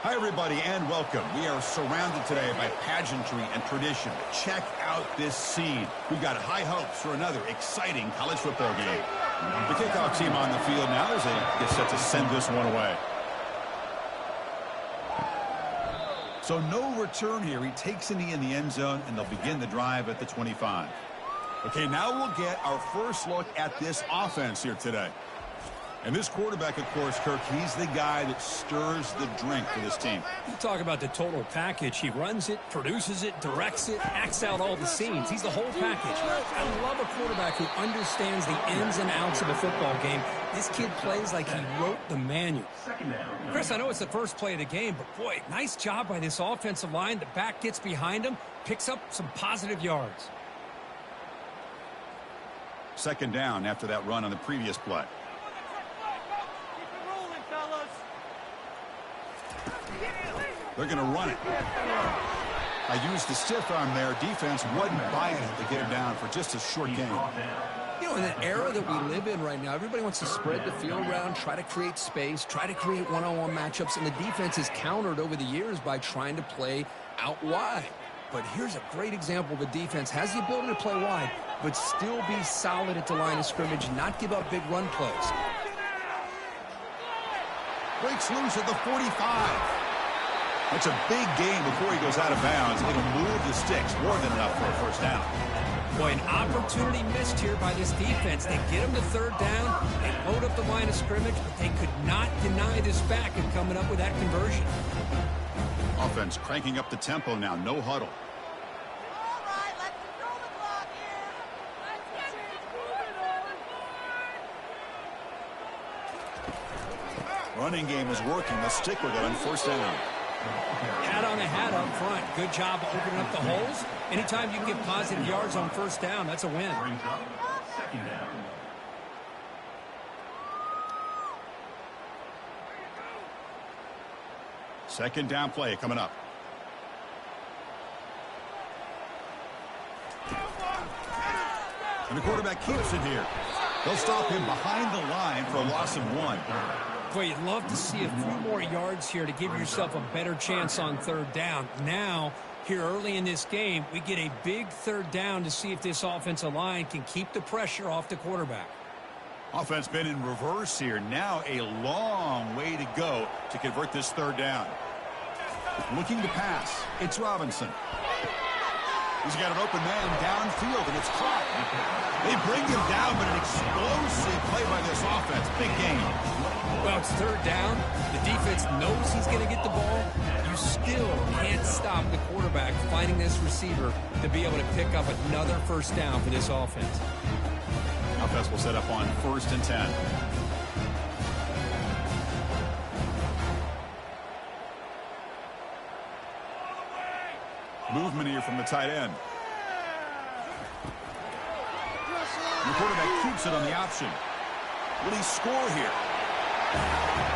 Hi, everybody, and welcome. We are surrounded today by pageantry and tradition. Check out this scene. We've got high hopes for another exciting college football game. The kickoff team on the field now as they get set to send this one away. So no return here. He takes a knee in the end zone, and they'll begin the drive at the 25. Okay, now we'll get our first look at this offense here today. And this quarterback, of course, Kirk, he's the guy that stirs the drink for this team. You talk about the total package. He runs it, produces it, directs it, acts out all the scenes. He's the whole package. I love a quarterback who understands the ins and outs of a football game. This kid plays like he wrote the manual. Chris, I know it's the first play of the game, but boy, nice job by this offensive line. The back gets behind him, picks up some positive yards. Second down after that run on the previous play. They're going to run it. I used the stiff arm there. Defense wasn't buying it to get him down for just a short game. You know, in the era that we live in right now, everybody wants to spread the field around, try to create space, try to create one-on-one matchups, and the defense is countered over the years by trying to play out wide. But here's a great example of a defense has the ability to play wide, but still be solid at the line of scrimmage, not give up big run plays. Breaks loose at the 45. That's a big gain before he goes out of bounds. It'll move the sticks more than enough for a first down. Boy, an opportunity missed here by this defense. They get him to third down. They load up the line of scrimmage, but they could not deny this back and coming up with that conversion. Offense cranking up the tempo now. No huddle. All right, let's control the clock here. Let's get it. Running game is working. Let's stick with it on first down. Hat on a hat up front. Good job opening up the holes. Anytime you can get positive yards on first down, that's a win. Second down. Second down play coming up. And the quarterback keeps it here. They'll stop him behind the line for a loss of 1. Boy, you'd love to see a few more yards here to give yourself a better chance on third down. Now, here early in this game, we get a big third down to see if this offensive line can keep the pressure off the quarterback. Offense been in reverse here. Now a long way to go to convert this third down. Looking to pass. It's Robinson. He's got an open man downfield, and it's caught. They bring him down, but an explosive play by this offense. Big game. Well, it's third down. The defense knows he's going to get the ball. You still can't stop the quarterback finding this receiver to be able to pick up another first down for this offense. Offense will set up on 1st and 10. Movement here from the tight end. The quarterback keeps it on the option. Will he score here?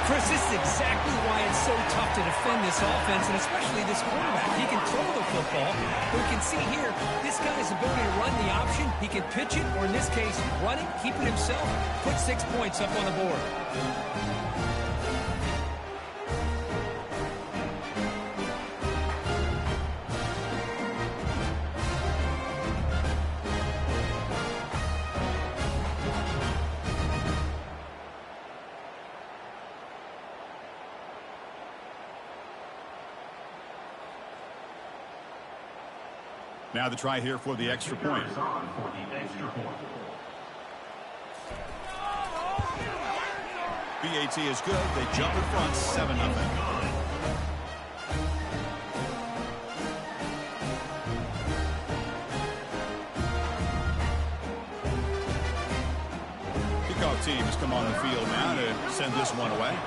Chris, this is exactly why it's so tough to defend this offense, and especially this quarterback. He can throw the football, but we can see here, this guy's ability to run the option, he can pitch it, or in this case, run it, keep it himself, put 6 points up on the board. Now the try here for the extra point. BAT is good. They jump in front, 7-0. Kickoff team has come on the field now to send this one away.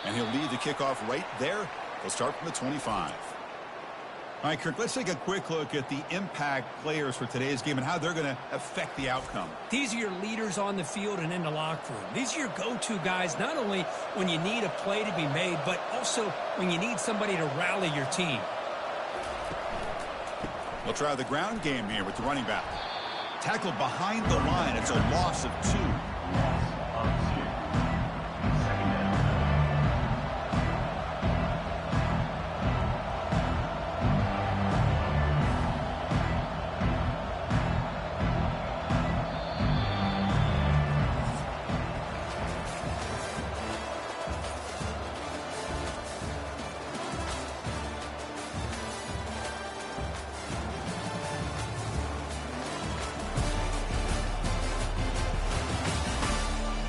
And he'll lead the kickoff right there. They'll start from the 25. All right, Kirk, let's take a quick look at the impact players for today's game and how they're going to affect the outcome. These are your leaders on the field and in the locker room. These are your go-to guys, not only when you need a play to be made, but also when you need somebody to rally your team. They'll try the ground game here with the running back. Tackled behind the line. It's a loss of 2.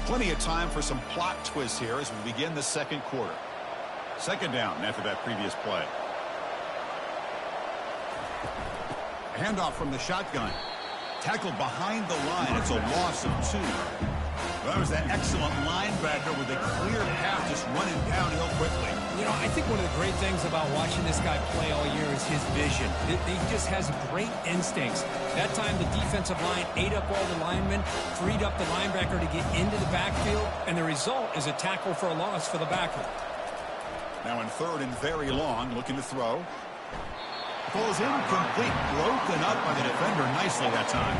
Plenty of time for some plot twists here as we begin the second quarter. Second down after that previous play. Handoff from the shotgun. Tackled behind the line. It's a loss of 2. Well, that was that excellent linebacker with a clear path just running downhill quickly. You know, I think one of the great things about watching this guy play all year is his vision. He just has great instincts. That time the defensive line ate up all the linemen, freed up the linebacker to get into the backfield, and the result is a tackle for a loss for the backer. Now in third and very long, looking to throw. Falls incomplete, broken up by the defender nicely that time.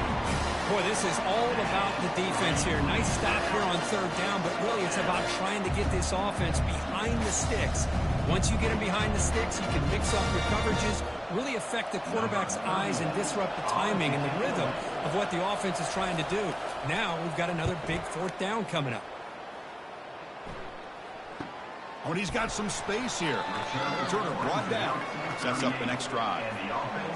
Boy, this is all about the defense here. Nice stop here on third down, but really it's about trying to get this offense behind the sticks. Once you get them behind the sticks, you can mix up your coverages, really affect the quarterback's eyes and disrupt the timing and the rhythm of what the offense is trying to do. Now we've got another big fourth down coming up. Oh, and he's got some space here. Turner brought down. Sets up the next drive.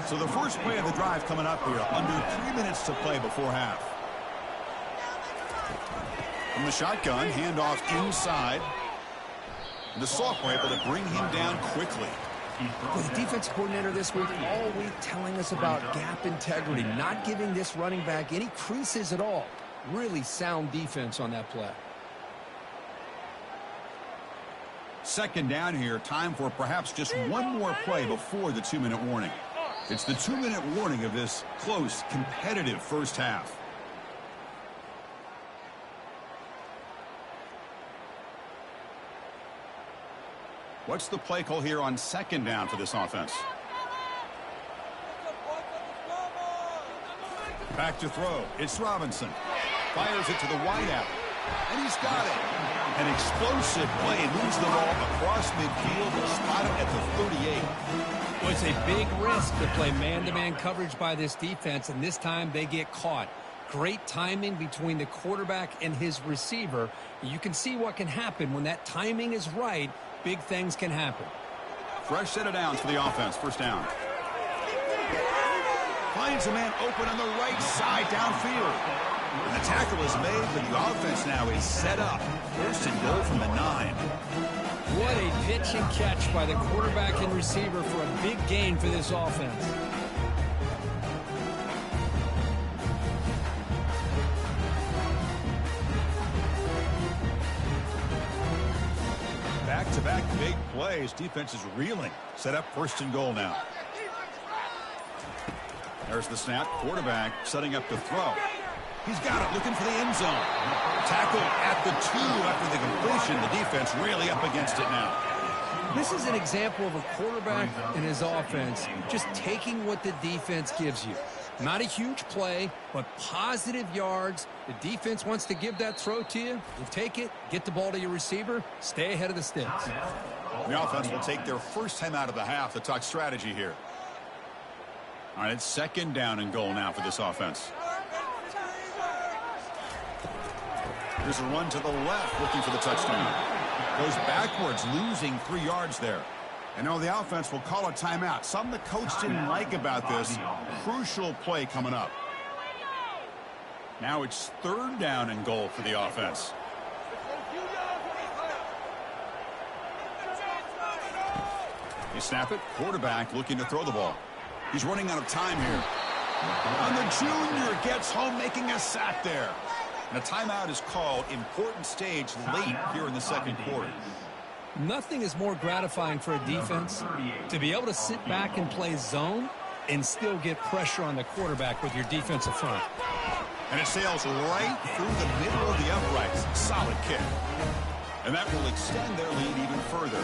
So the first play of the drive coming up here. Under 3 minutes to play before half. From the shotgun, handoff inside. The sophomore able to bring him down quickly. Well, the defense coordinator this week, all week telling us about gap integrity, not giving this running back any creases at all. Really sound defense on that play. Second down here, time for perhaps just one more play before the 2-minute warning. It's the 2-minute warning of this close, competitive first half. What's the play call here on second down for this offense? Back to throw. It's Robinson. Fires it to the wideout. And he's got it. An explosive play. Moves the ball across midfield. Will spot it at the 38. Well, it's a big risk to play man-to-man coverage by this defense, and this time they get caught. Great timing between the quarterback and his receiver. You can see what can happen when that timing is right. Big things can happen. Fresh set of downs for the offense. First down. Finds a man open on the right side downfield. And the tackle is made, but the offense now is set up. First and goal from the 9. What a pitch and catch by the quarterback and receiver for a big gain for this offense. Back-to-back big plays. Defense is reeling. Set up first and goal now. There's the snap. Quarterback setting up to throw. He's got it, looking for the end zone. Tackle at the 2 after the completion. The defense really up against it now. This is an example of a quarterback and his offense just taking what the defense gives you. Not a huge play, but positive yards. The defense wants to give that throw to you. You take it, get the ball to your receiver, stay ahead of the sticks. The offense will take their first time out of the half to talk strategy here. All right, it's second down and goal now for this offense. Here's a run to the left, looking for the touchdown. Goes backwards, losing 3 yards there. And now the offense will call a timeout. Something the coach didn't like about this. Crucial play coming up. Now it's third down and goal for the offense. They snap it. Quarterback looking to throw the ball. He's running out of time here. And the junior gets home, making a sack there. And a timeout is called. Important stage late here in the second quarter. Nothing is more gratifying for a defense to be able to sit back and play zone and still get pressure on the quarterback with your defensive front. And it sails right through the middle of the uprights. Solid kick. And that will extend their lead even further.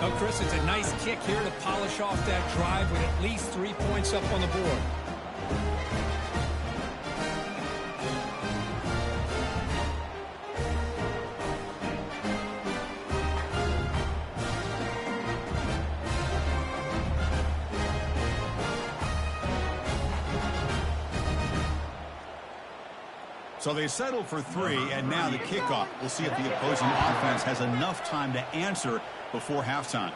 Oh, Chris, it's a nice kick here to polish off that drive with at least 3 points up on the board. So they settled for 3, and now the kickoff. We'll see if the opposing offense has enough time to answer before halftime.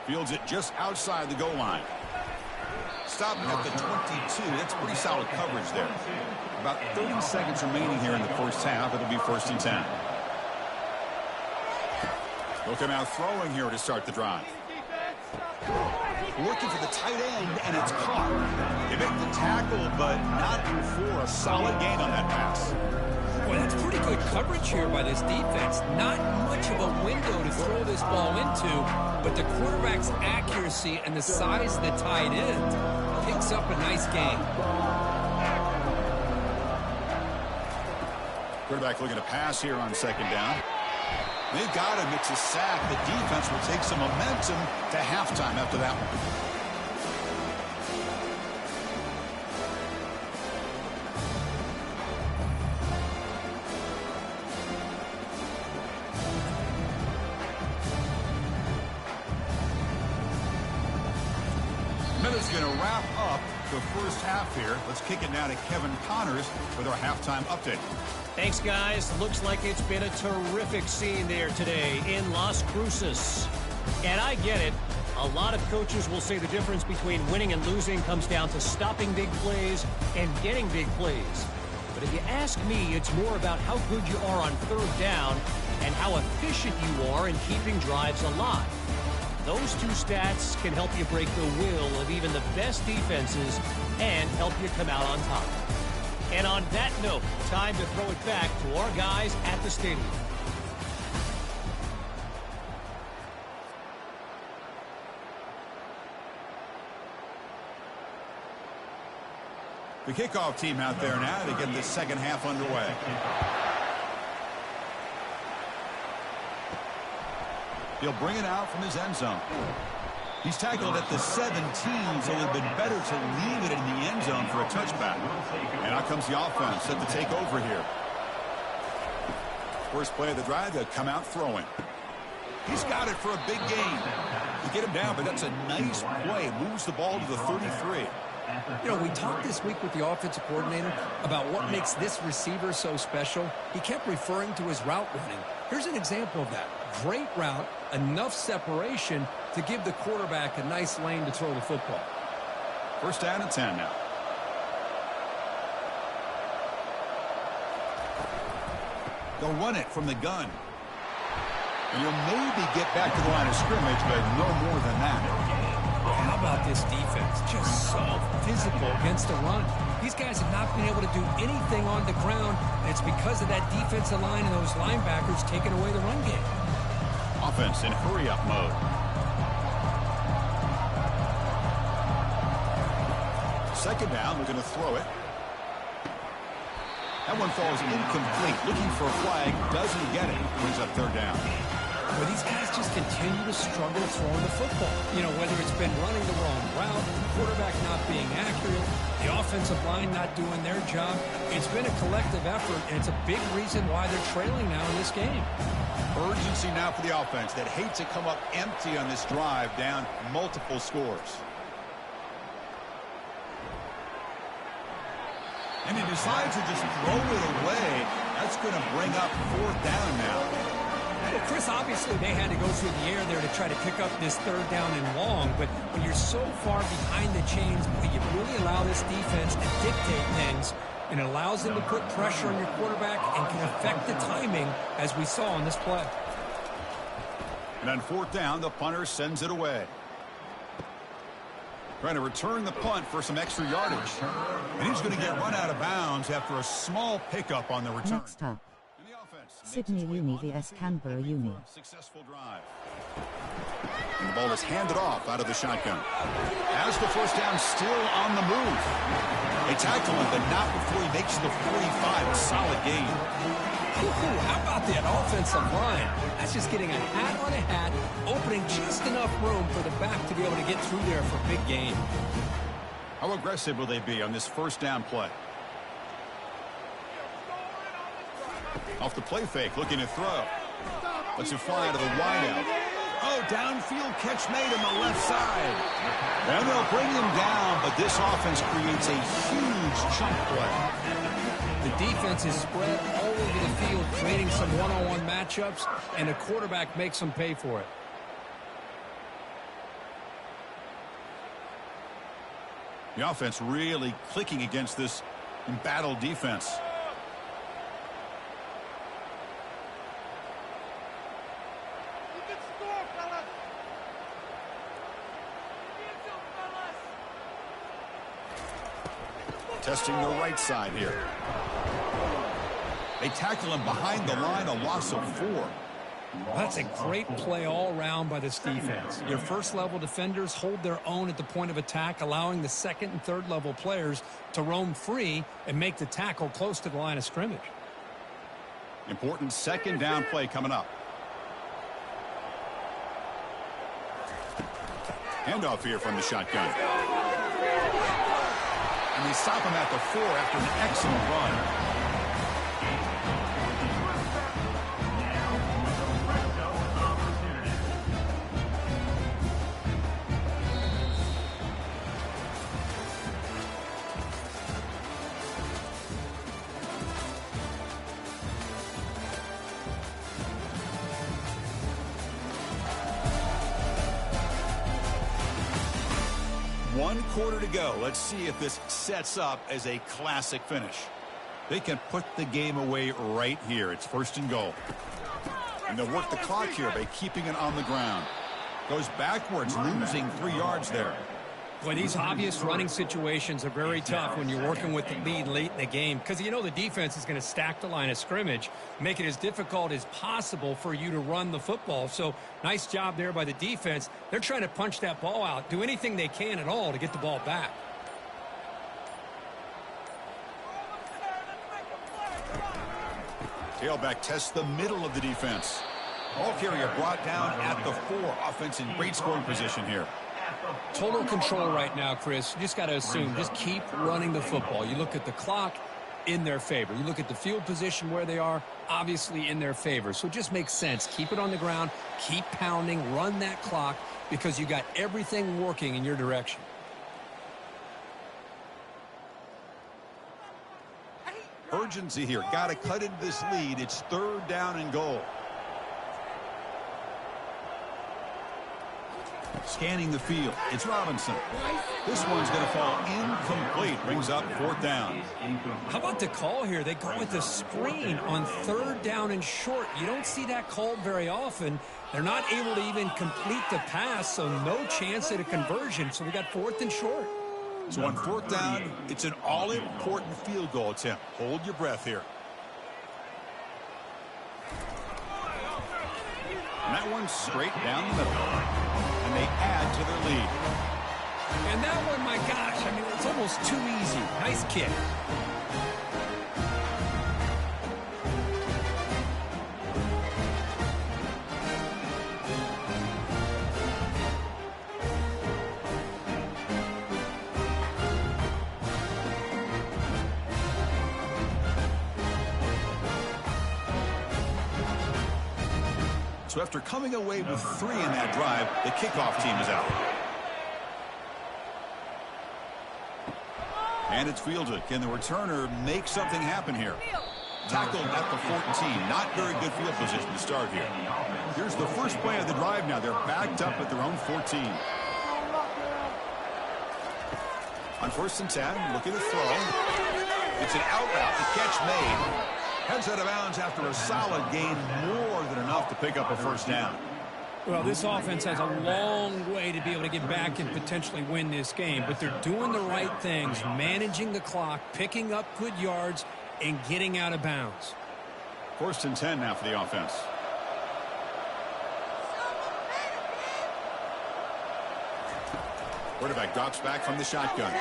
Fields it just outside the goal line. Stopping at the 22. That's pretty solid coverage there. About 30 seconds remaining here in the first half. It'll be 1st and 10. They'll come out throwing here to start the drive. Looking for the tight end, and it's caught. They make the tackle, but not before a solid gain on that pass. Boy, that's pretty good coverage here by this defense. Not much of a window to throw this ball into, but the quarterback's accuracy and the size of the tight end picks up a nice gain. Quarterback looking to pass here on 2nd down. They've got him. It's a sack. The defense will take some momentum to halftime after that one. Minutes going to wrap up the first half here. Let's kick it now to Kevin Connors with our halftime update. Thanks, guys. Looks like it's been a terrific scene there today in Las Cruces. And I get it. A lot of coaches will say the difference between winning and losing comes down to stopping big plays and getting big plays. But if you ask me, it's more about how good you are on 3rd down and how efficient you are in keeping drives alive. Those two stats can help you break the will of even the best defenses and help you come out on top. And on that note, time to throw it back to our guys at the stadium. The kickoff team out there now to get this second half underway. He'll bring it out from his end zone. He's tackled at the 17, so it would have been better to leave it in the end zone for a touchback. And out comes the offense set to take over here. First play of the drive, they'll come out throwing. He's got it for a big gain. You get him down, but that's a nice play. Moves the ball to the 33. You know, we talked this week with the offensive coordinator about what makes this receiver so special. He kept referring to his route running. Here's an example of that. Great route, enough separation to give the quarterback a nice lane to throw the football. 1st down and 10 now. They'll run it from the gun. And you'll maybe get back to the line of scrimmage, but no more than that. How about this defense? Just so physical against the run. These guys have not been able to do anything on the ground, and it's because of that defensive line and those linebackers taking away the run game. Offense in hurry-up mode. Second down, we're going to throw it. That one falls incomplete. Looking for a flag, doesn't get it. Brings up 3rd down. Well, these guys just continue to struggle throwing the football. You know, whether it's been running the wrong route, the quarterback not being accurate, the offensive line not doing their job. It's been a collective effort, and it's a big reason why they're trailing now in this game. Urgency now for the offense that hate to come up empty on this drive, down multiple scores. And he decides to just throw it away. That's going to bring up 4th down now. Well, Chris, obviously they had to go through the air there to try to pick up this 3rd down and long, but when you're so far behind the chains, you really allow this defense to dictate things, and it allows them to put pressure on your quarterback and can affect the timing, as we saw on this play. And on 4th down, the punter sends it away. Trying to return the punt for some extra yardage. And he's going to get run out of bounds after a small pickup on the return. Next up, Sydney Uni vs Canberra Uni. Successful drive. And the ball is handed off out of the shotgun. As the 1st down, still on the move. They tackle him, but not before he makes the 45. A solid gain. How about that offensive line? That's just getting a hat on a hat, opening just enough room for the back to be able to get through there for a big gain. How aggressive will they be on this 1st down play? Off the play fake, looking to throw. Lets it fly to the wideout. Oh, downfield catch made on the left side. And they'll bring him down, but this offense creates a huge chunk play. The defense is spread all over the field, creating some one-on-one matchups, and the quarterback makes them pay for it. The offense really clicking against this embattled defense. You can score, fellas. Testing the right side here. They tackle him behind the line, a loss of 4. That's a great play all around by this defense. Your first-level defenders hold their own at the point of attack, allowing the second and third-level players to roam free and make the tackle close to the line of scrimmage. Important second down play coming up. Handoff here from the shotgun. And they stop him at the 4 after an excellent run. One quarter to go. Let's see if this sets up as a classic finish. They can put the game away right here. It's 1st and goal. And they'll work the clock here by keeping it on the ground. Goes backwards, losing 3 yards there. Boy, these obvious running situations are very tough when you're working with the lead late in the game because you know the defense is going to stack the line of scrimmage, make it as difficult as possible for you to run the football. So nice job there by the defense. They're trying to punch that ball out, do anything they can at all to get the ball back. Tailback tests the middle of the defense. Ball carrier brought down at the 4. Offense in great scoring position here. Total control right now, Chris. You just got to assume, just keep running the football. You look at the clock, in their favor. You look at the field position where they are, obviously in their favor. So it just makes sense. Keep it on the ground, keep pounding, run that clock because you got everything working in your direction. Urgency here. Got to cut into this lead. It's 3rd down and goal. Scanning the field. It's Robinson. This one's going to fall incomplete. Brings up 4th down. How about the call here? They go with the screen on 3rd down and short. You don't see that called very often. They're not able to even complete the pass, so no chance at a conversion. So we got 4th and short. So on 4th down, it's an all-important field goal attempt. Hold your breath here. And that one's straight down the middle. And they add to their lead. And that one, my gosh, I mean, it's almost too easy. Nice kick. So after coming away with 3 in that drive, the kickoff team is out. And it's fielded. Can the returner make something happen here? Tackled at the 14. Not very good field position to start here. Here's the first play of the drive now. They're backed up at their own 14. On 1st and 10, look at the throw. It's an out route. The catch made. Heads out of bounds after a solid gain, more than enough to pick up a 1st down. Well, this offense has a long way to be able to get back and potentially win this game, but they're doing the right things, managing the clock, picking up good yards, and getting out of bounds. 1st and 10 now for the offense. Quarterback drops back from the shotgun.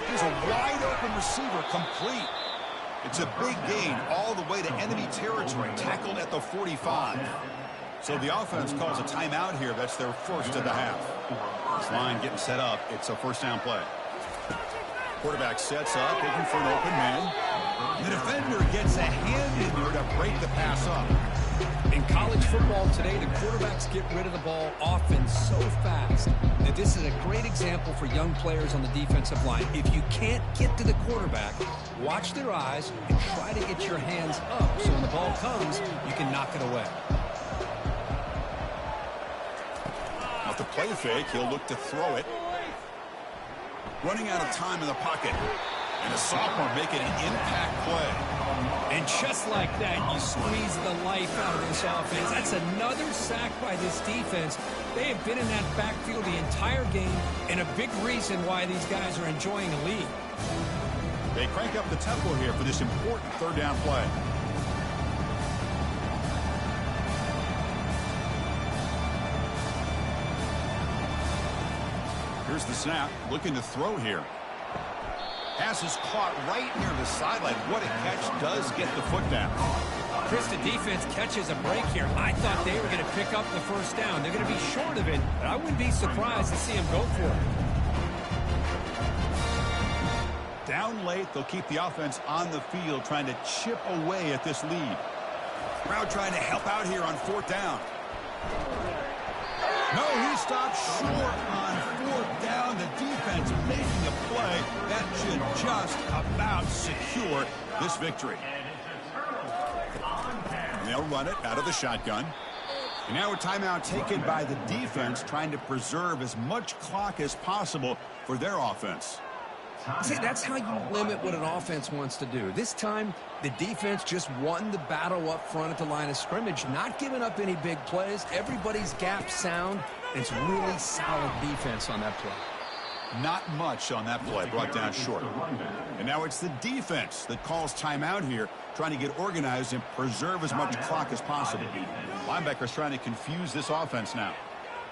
Here's a wide-open receiver, complete. It's a big gain all the way to enemy territory, tackled at the 45. So the offense calls a timeout here. That's their first of the half. This line getting set up. It's a 1st down play. Quarterback sets up, looking for an open man. The defender gets a hand in there to break the pass up. In college football today, the quarterbacks get rid of the ball often so fast that this is a great example for young players on the defensive line. If you can't get to the quarterback, watch their eyes and try to get your hands up so when the ball comes, you can knock it away. Now, to play fake, he'll look to throw it. running out of time in the pocket. And a sophomore making an impact play. And just like that, you squeeze the life out of this offense. That's another sack by this defense. They have been in that backfield the entire game, and a big reason why these guys are enjoying a lead. They crank up the tempo here for this important third down play. Here's the snap, looking to throw here. Pass is caught right near the sideline. What a catch, does get the foot down. Chris, the defense catches a break here. I thought they were going to pick up the first down. They're going to be short of it, but I wouldn't be surprised to see them go for it. Down late, they'll keep the offense on the field, trying to chip away at this lead. Brown trying to help out here on fourth down. No, he stopped short on fourth down. The defense making a play that should just about secure this victory. And they'll run it out of the shotgun. And now a timeout taken by the defense, trying to preserve as much clock as possible for their offense. See, that's how you limit what an offense wants to do. This time, the defense just won the battle up front at the line of scrimmage, not giving up any big plays. Everybody's gap sound. It's really solid defense on that play. Not much on that play, brought down short. And now it's the defense that calls timeout here, trying to get organized and preserve as much clock as possible. Linebackers trying to confuse this offense now.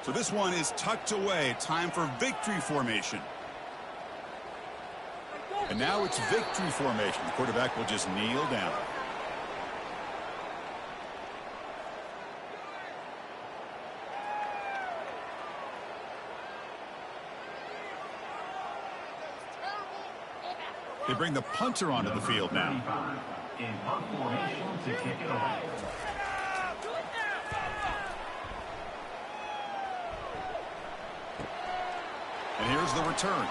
So this one is tucked away. Time for victory formation. And now it's victory formation. The quarterback will just kneel down. They bring the punter onto the field now. In punt formation to kick it away. And here's the return.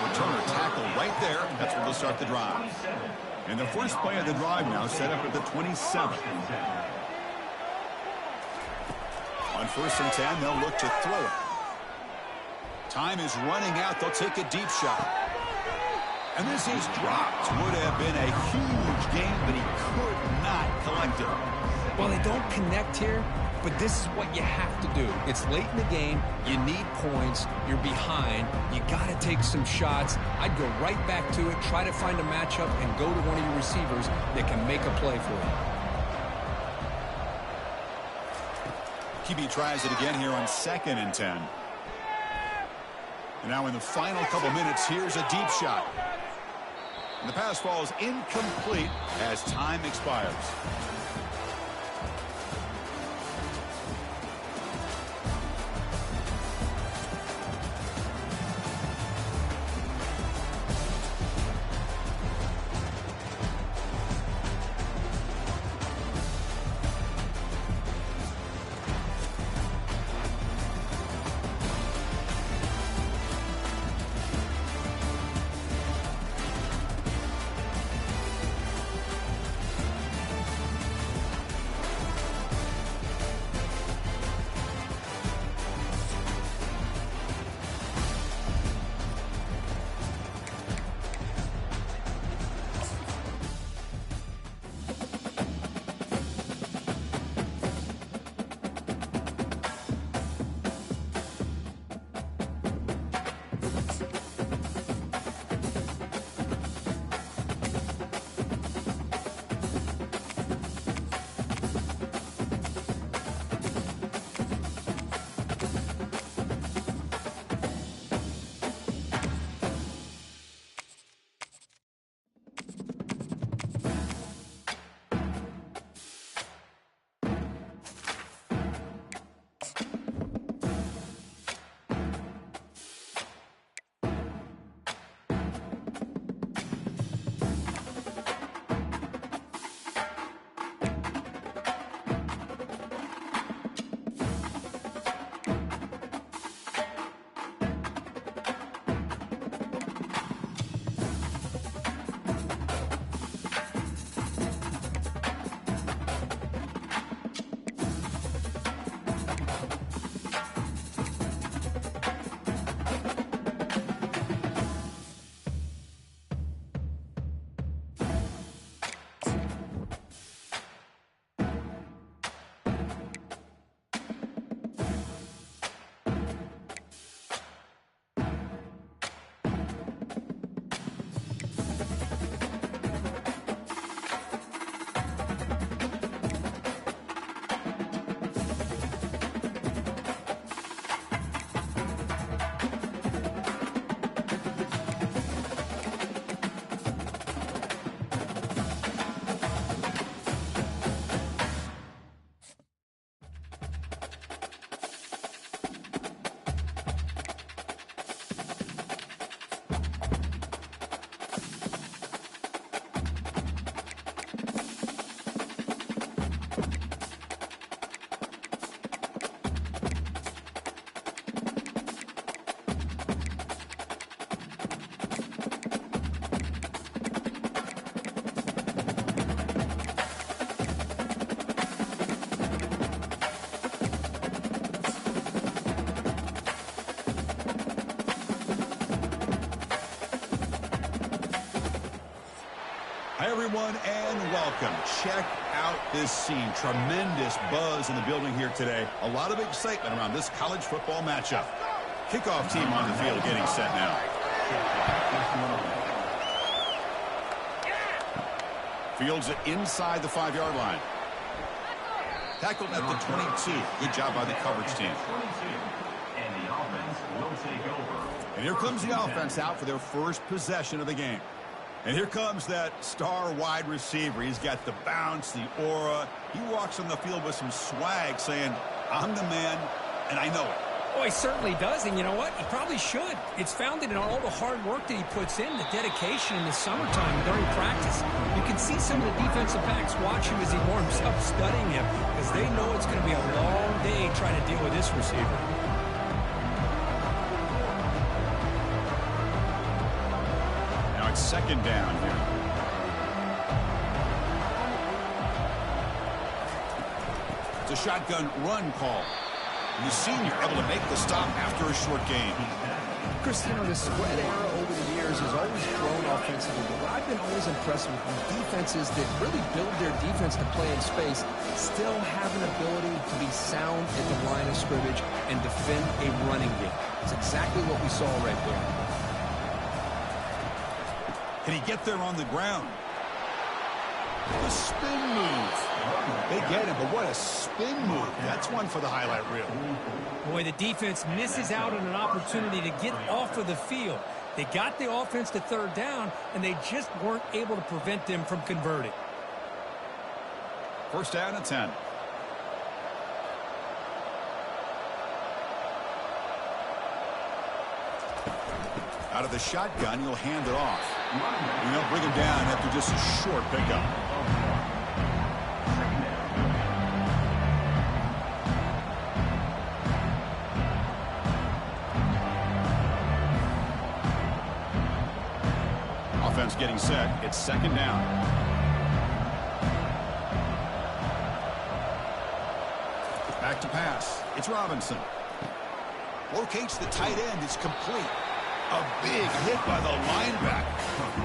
Returner tackle right there. That's where they'll start the drive. And the first play of the drive now set up at the 27th. On 1st and 10, they'll look to throw it. Time is running out. They'll take a deep shot. And this is dropped. Would have been a huge game, but he could not collect it. Well, they don't connect here, but this is what you have to do. It's late in the game. You need points. You're behind. You got to take some shots. I'd go right back to it, try to find a matchup, and go to one of your receivers that can make a play for you. QB tries it again here on 2nd and 10. And now in the final couple minutes, here's a deep shot. And the pass falls incomplete as time expires. everyone, and welcome. Check out this scene. Tremendous buzz in the building here today. A lot of excitement around this college football matchup. Kickoff team on the field getting set now. Fields it inside the 5-yard line. Tackled at the 22. Good job by the coverage team. And the offense will take over. And here comes the offense out for their first possession of the game. And here comes that star wide receiver. He's got the bounce, the aura. He walks on the field with some swag saying, I'm the man, and I know it. Oh, he certainly does, and you know what? He probably should. It's founded in all the hard work that he puts in, the dedication in the summertime during practice. You can see some of the defensive backs watch him as he warms up, studying him, because they know it's going to be a long day trying to deal with this receiver. Now it's second down here. It's a shotgun run call. And the senior able to make the stop after a short gain. Chris, you know, the spread era over the years has always grown offensively, but what I've been always impressed with defenses that really build their defense to play in space still have an ability to be sound at the line of scrimmage and defend a running game. It's exactly what we saw right there. Can he get there on the ground? The spin move. They get him, but what a spin move. That's one for the highlight reel. Boy, the defense misses out on an opportunity to get off of the field. They got the offense to third down, and they just weren't able to prevent them from converting. First down and 10. Out of the shotgun, you'll hand it off. And they'll bring him down after just a short pickup. Offense getting set. It's second down. Back to pass. It's Robinson. Locates the tight end. It's complete. A big hit by the linebacker.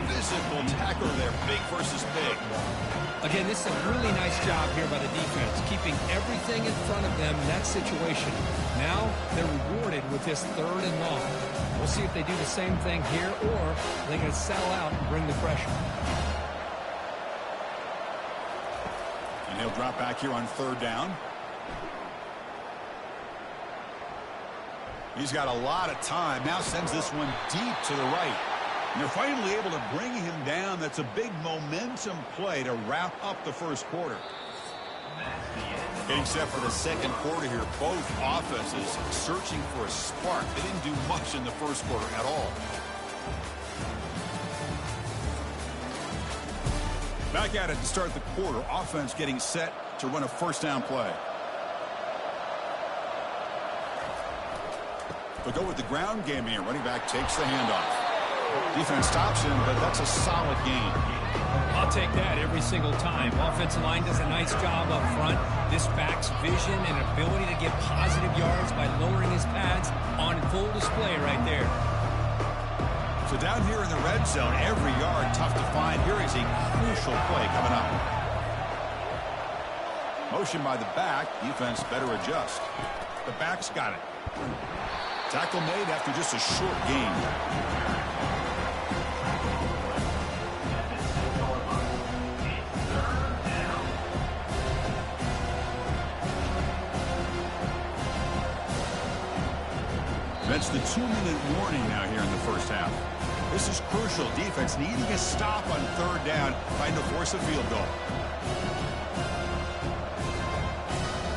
Physical tackle there. Big versus big. Again, this is a really nice job here by the defense, keeping everything in front of them in that situation. Now they're rewarded with this third and long. We'll see if they do the same thing here, or they're going to settle out and bring the pressure. And he'll drop back here on third down. He's got a lot of time. Now sends this one deep to the right. And they're finally able to bring him down. That's a big momentum play to wrap up the first quarter. Getting set for the second quarter here. Both offenses searching for a spark. They didn't do much in the first quarter at all. Back at it to start the quarter. Offense getting set to run a first down play. They'll go with the ground game here. Running back takes the handoff. Defense stops him, but that's a solid gain. I'll take that every single time. Offensive line does a nice job up front. This back's vision and ability to get positive yards by lowering his pads on full display right there. So down here in the red zone, every yard tough to find. Here is a crucial play coming up. Motion by the back. Defense better adjust. The back's got it. Tackle made after just a short gain. That's the 2-minute warning now here in the first half. This is crucial. Defense needing a stop on third down, trying to force a field goal.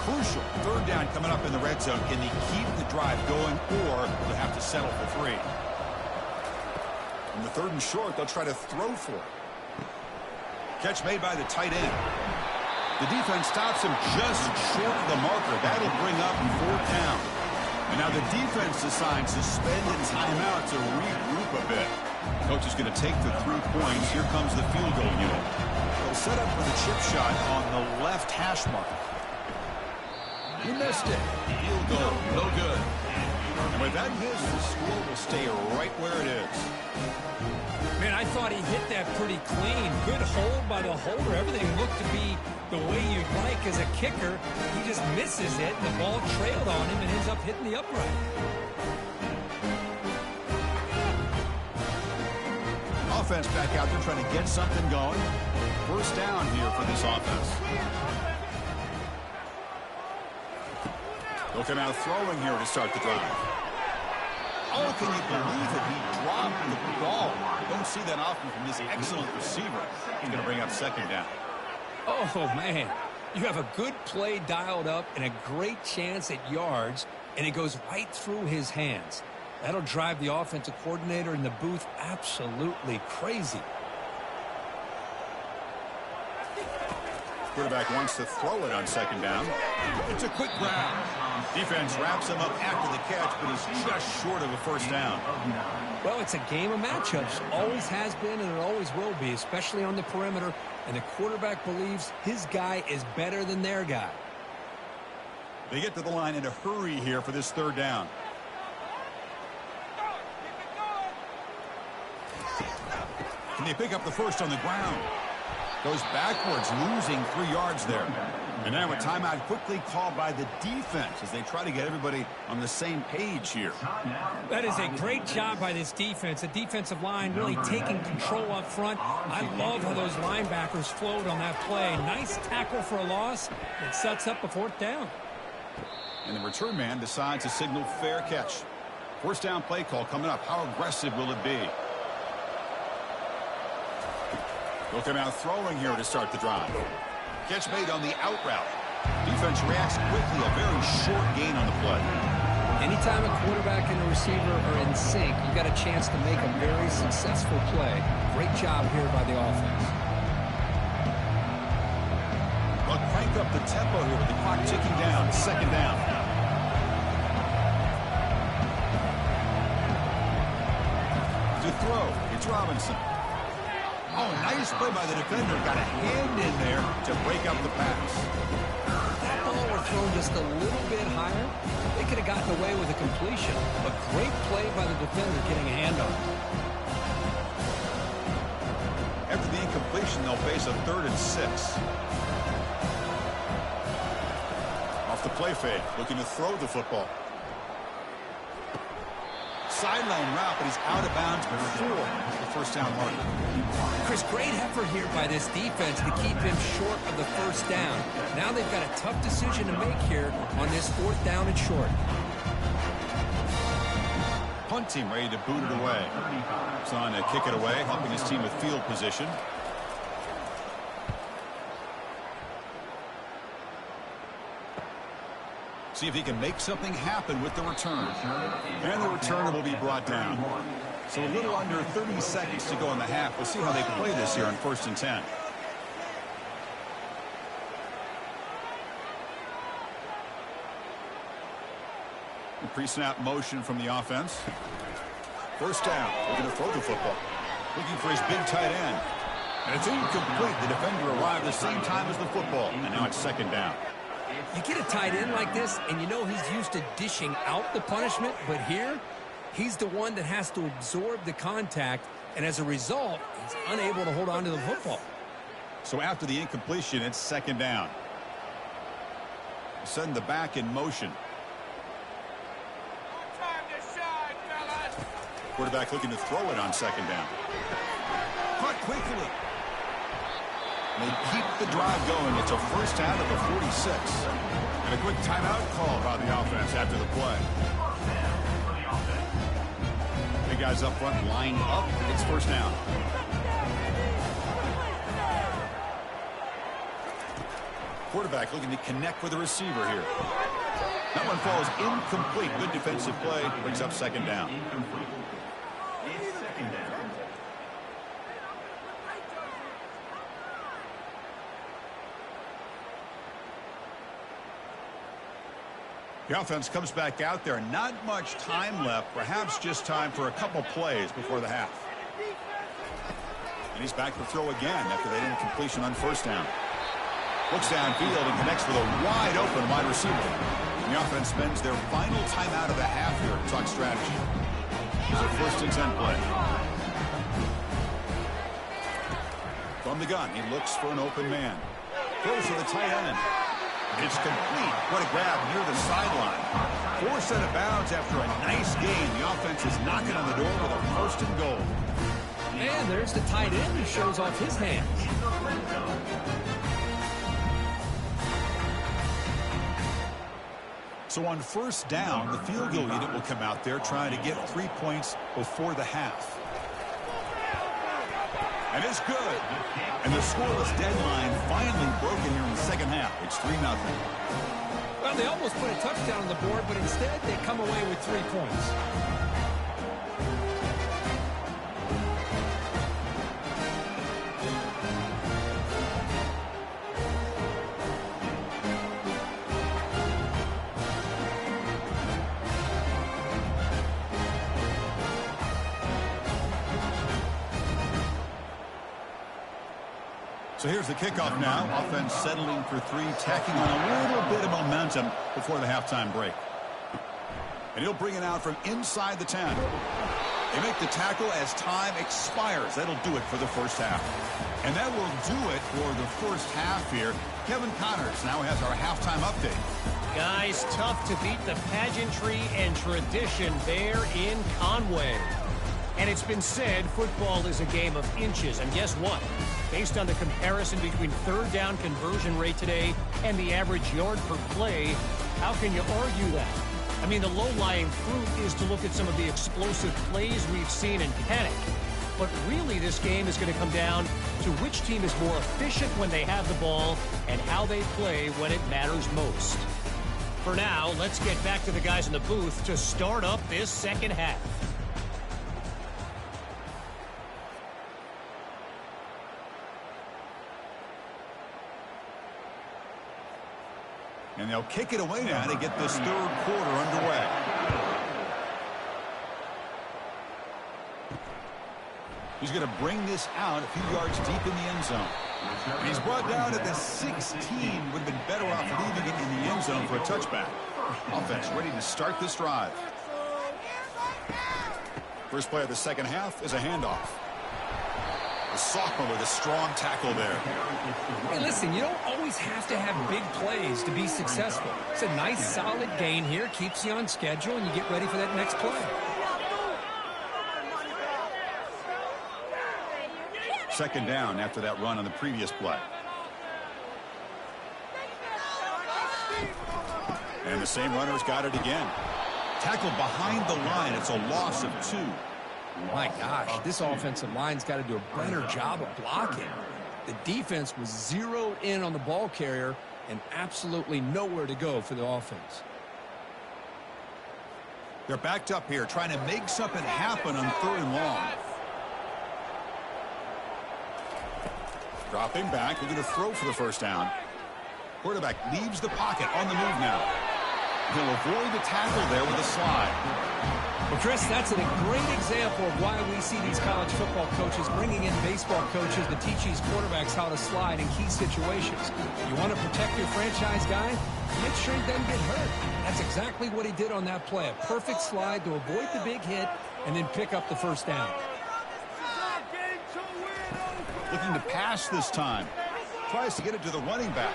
Crucial. Third down coming up in the red zone. Can they keep the drive going, or they'll have to settle for 3? In the third and short, they'll try to throw for it. Catch made by the tight end. The defense stops him just short of the marker. That'll bring up fourth down. And now the defense decides to spend its timeout to regroup a bit. Coach is going to take the 3 points. Here comes the field goal unit. They'll set up for the chip shot on the left hash mark. He missed it. Field goal, no good. And with that hits, the score will stay right where it is. Man, I thought he hit that pretty clean. Good hold by the holder. Everything looked to be the way you'd like as a kicker. He just misses it, and the ball trailed on him and ends up hitting the upright. Offense back out there trying to get something going. First down here for this offense. They'll come out throwing here to start the drive. Oh, can you believe it? He dropped the ball. Don't see that often from this excellent receiver. He's going to bring up second down. Oh, man. You have a good play dialed up and a great chance at yards, and it goes right through his hands. That'll drive the offensive coordinator in the booth absolutely crazy. Quarterback wants to throw it on second down. It's a quick grab. Defense wraps him up after the catch, but he's just short of a first down. Well, it's a game of matchups. Always has been, and it always will be, especially on the perimeter. And the quarterback believes his guy is better than their guy. They get to the line in a hurry here for this third down. Can they pick up the first on the ground? Goes backwards, losing 3 yards there. And now a timeout quickly called by the defense as they try to get everybody on the same page here. That is a great job by this defense. The defensive line really taking control up front. I love how those linebackers flowed on that play. Nice tackle for a loss. It sets up a fourth down. And the return man decides to signal fair catch. First down play call coming up. How aggressive will it be? They'll come out throwing here to start the drive. Catch made on the out route. Defense reacts quickly. A very short gain on the play. Anytime a quarterback and a receiver are in sync, you got a chance to make a very successful play. Great job here by the offense. They'll crank up the tempo here with the clock ticking down. Second down. To throw, it's Robinson. Oh, nice play by the defender. Got a hand in there to break up the pass. That ball was thrown just a little bit higher. They could have gotten away with a completion. But great play by the defender getting a hand on it. After the incompletion, they'll face a 3rd and 6. Off the play fake, looking to throw the football. Sideline route, but he's out of bounds before the first down marker. Chris, great effort here by this defense to keep him short of the first down. Now they've got a tough decision to make here on this 4th down and short. Punt team ready to boot it away. It's on to kick it away, helping his team with field position. See if he can make something happen with the return. And the returner will be brought down. So a little under 30 seconds to go in the half. We'll see how they play this here on 1st and 10. Pre-snap motion from the offense. First down. They're going to throw the football. Looking for his big tight end. And it's incomplete. The defender arrived the same time as the football. And now it's second down. You get a tight end like this, and you know he's used to dishing out the punishment, but here, he's the one that has to absorb the contact, and as a result, he's unable to hold on to the football. So after the incompletion, it's second down. Send the back in motion. Quarterback looking to throw it on second down. Caught quickly. They keep the drive going. It's a first down at the 46. And a quick timeout call by the offense after the play. Big guys up front lined up. It's first down. Quarterback looking to connect with the receiver here. That one falls incomplete. Good defensive play. Brings up second down. The offense comes back out there. Not much time left. Perhaps just time for a couple plays before the half. And he's back to throw again after that incompletion on first down. Looks downfield and connects with a wide-open wide receiver. The offense spends their final timeout of the half here to talk strategy. It's a 1st and 10 play. From the gun, he looks for an open man. Throws to the tight end. It's complete. What a grab near the sideline. Forced out of bounds after a nice gain. The offense is knocking on the door with a 1st and goal. And there's the tight end who shows off his hands. So on 1st down, the field goal unit will come out there trying to get 3 points before the half. And it's good. And the scoreless deadline finally broken here in the second half. It's 3-0. Well, they almost put a touchdown on the board, but instead they come away with 3 points. So here's the kickoff now. Offense settling for 3, tacking on a little bit of momentum before the halftime break. And he'll bring it out from inside the 10. They make the tackle as time expires. That'll do it for the first half. And that will do it for the first half here. Kevin Connors now has our halftime update. Guys, tough to beat the pageantry and tradition there in Conway. And it's been said football is a game of inches. And guess what? Based on the comparison between 3rd down conversion rate today and the average yard per play, how can you argue that? I mean, the low-lying fruit is to look at some of the explosive plays we've seen in panic. But really, this game is going to come down to which team is more efficient when they have the ball and how they play when it matters most. For now, let's get back to the guys in the booth to start up this second half. And they'll kick it away now to get this 3rd quarter underway. He's going to bring this out a few yards deep in the end zone. And he's brought down at the 16. Would have been better off leaving it in the end zone for a touchback. Offense ready to start this drive. First play of the second half is a handoff. The sophomore with a strong tackle there. Hey, listen, you don't always have to have big plays to be successful. It's a nice, solid gain here. Keeps you on schedule, and you get ready for that next play. Second down after that run on the previous play. And the same runner's got it again. Tackled behind the line. It's a loss of 2. My gosh, this offensive line's got to do a better job of blocking. The defense was zeroed in on the ball carrier and absolutely nowhere to go for the offense. They're backed up here trying to make something happen on 3rd and long. Dropping back. They're going to throw for the first down. Quarterback leaves the pocket on the move now. He'll avoid the tackle there with a slide. Well, Chris, that's a great example of why we see these college football coaches bringing in baseball coaches to teach these quarterbacks how to slide in key situations. You want to protect your franchise guy? Make sure he doesn't get hurt. That's exactly what he did on that play. A perfect slide to avoid the big hit and then pick up the first down. Looking to pass this time. Tries to get it to the running back.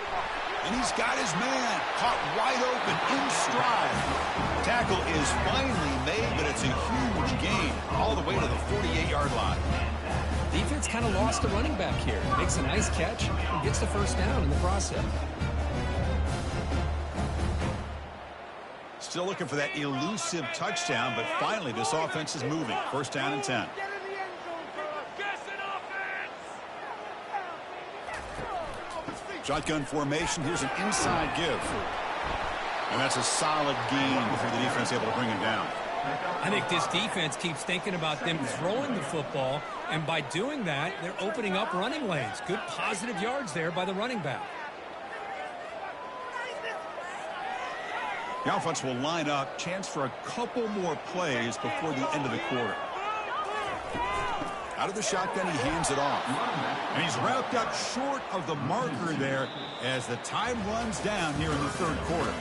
And he's got his man caught wide open in stride. Tackle is finally made, but it's a huge gain all the way to the 48-yard line. Defense kind of lost the running back here. Makes a nice catch and gets the first down in the process. Still looking for that elusive touchdown, but finally this offense is moving. First down and 10. Shotgun formation. Here's an inside give. And that's a solid gain before the defense able to bring him down. I think this defense keeps thinking about them throwing the football, and by doing that, they're opening up running lanes. Good positive yards there by the running back. The offense will line up. Chance for a couple more plays before the end of the quarter. Out of the shotgun, he hands it off. And he's wrapped up short of the marker there as the time runs down here in the third quarter.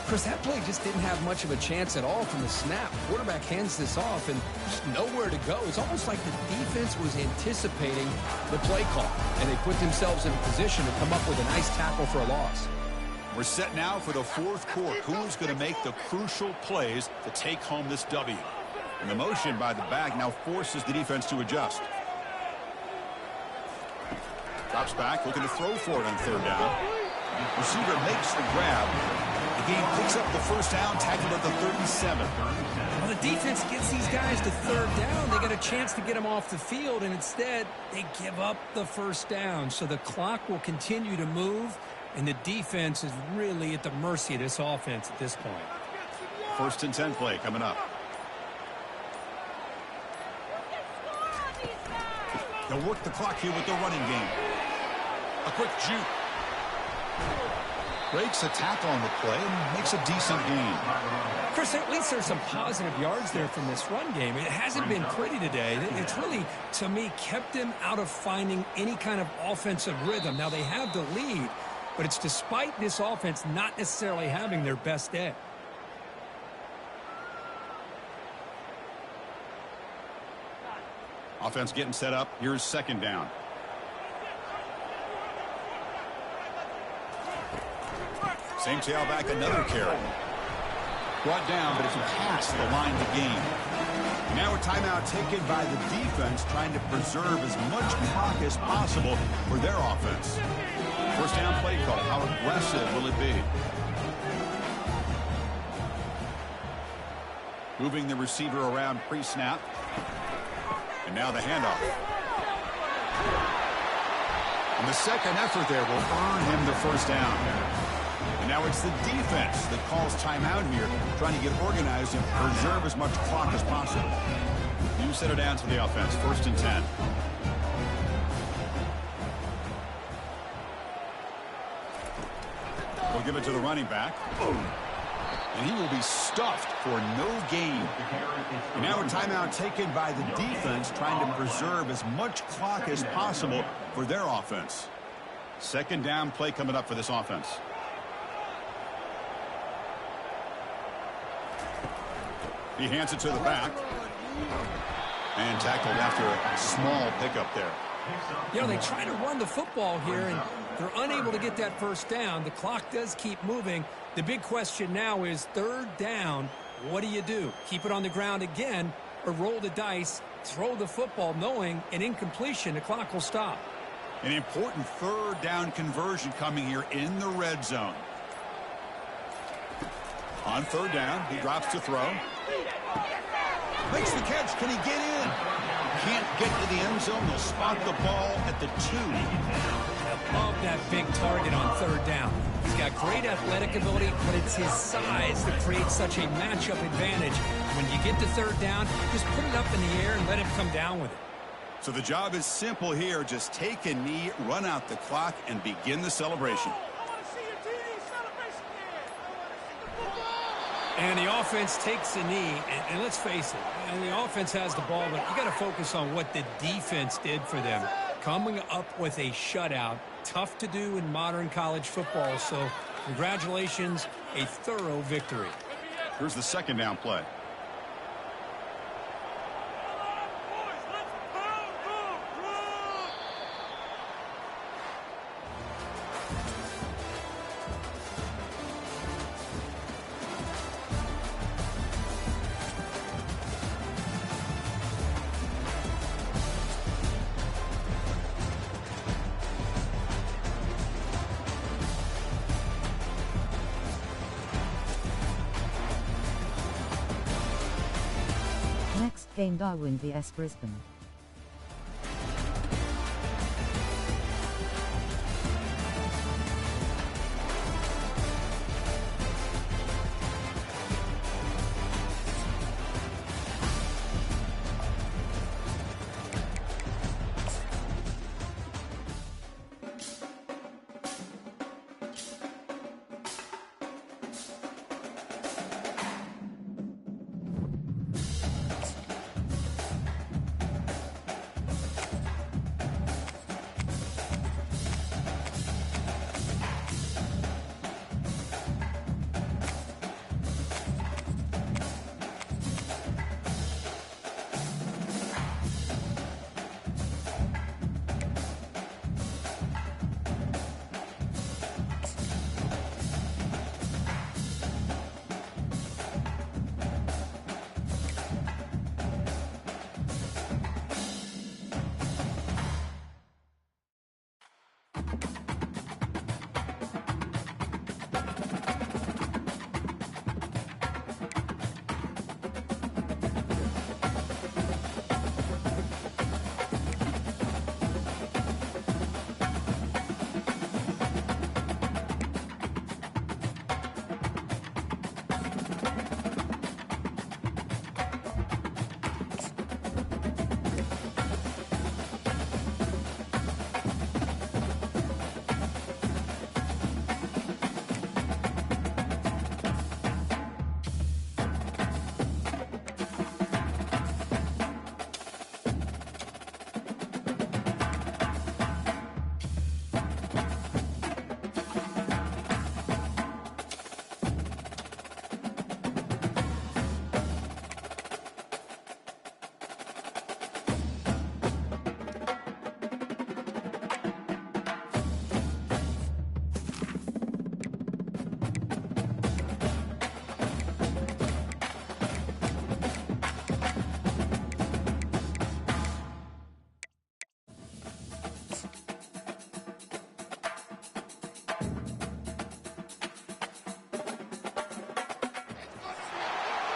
Chris, that play just didn't have much of a chance at all from the snap. Quarterback hands this off and just nowhere to go. It's almost like the defense was anticipating the play call, and they put themselves in a position to come up with a nice tackle for a loss. We're set now for the fourth quarter. Who's going to make the crucial plays to take home this W? And the motion by the back now forces the defense to adjust. Drops back, looking to throw for it on third down. Receiver makes the grab. The game picks up the first down, tackled at the 37. Well, the defense gets these guys to third down. They got a chance to get them off the field, and instead they give up the first down. So the clock will continue to move, and the defense is really at the mercy of this offense at this point. First and 10 play coming up. They'll work the clock here with the running game. A quick juke. Breaks a tackle on the play and makes a decent gain. Chris, at least there's some positive yards there from this run game. It hasn't been pretty today. It's really, to me, kept them out of finding any kind of offensive rhythm. Now, they have the lead, but it's despite this offense not necessarily having their best day. Offense getting set up. Here's second down. Same tailback, another carry. Brought down, but it's past the line to gain. Now a timeout taken by the defense, trying to preserve as much clock as possible for their offense. First down play call. How aggressive will it be? Moving the receiver around pre-snap. And now the handoff. And the second effort there will earn him the first down. And now it's the defense that calls timeout here, trying to get organized and preserve as much clock as possible. You set it down to the offense. First and 10. We'll give it to the running back. And he will be stuffed for no gain. And now a timeout taken by the defense, trying to preserve as much clock as possible for their offense. Second down play coming up for this offense. He hands it to the back. And tackled after a small pickup there. You know, they try to run the football here, and they're unable to get that first down. The clock does keep moving. The big question now is third down. What do? Keep it on the ground again, or roll the dice, throw the football, knowing an incompletion, the clock will stop. An important third down conversion coming here in the red zone. On third down, he drops to throw. Makes the catch. Can he get in? Can't get to the end zone. They'll spot the ball at the 2. Love that big target on third down. He's got great athletic ability, but it's his size that creates such a matchup advantage. When you get to third down, just put it up in the air and let him come down with it. So the job is simple here. Just take a knee, run out the clock, and begin the celebration. And the offense takes a knee, and let's face it, and the offense has the ball, but you got to focus on what the defense did for them. Coming up with a shutout, tough to do in modern college football, so congratulations, a thorough victory. Here's the second down play. Next game, Darwin vs Brisbane.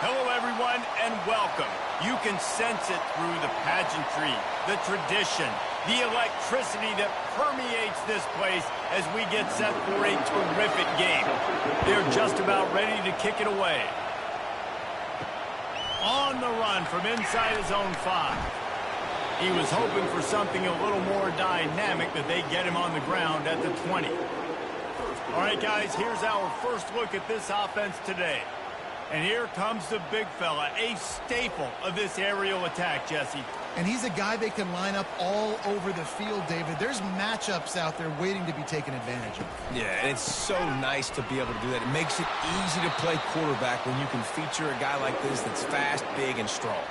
Hello, everyone, and welcome. You can sense it through the pageantry, the tradition, the electricity that permeates this place as we get set for a terrific game. They're just about ready to kick it away. On the run from inside his own 5. He was hoping for something a little more dynamic, that they get him on the ground at the 20. All right, guys, here's our first look at this offense today. And here comes the big fella, a staple of this aerial attack, Jesse. And he's a guy they can line up all over the field, David. There's matchups out there waiting to be taken advantage of. Yeah, and it's so nice to be able to do that. It makes it easy to play quarterback when you can feature a guy like this that's fast, big, and strong.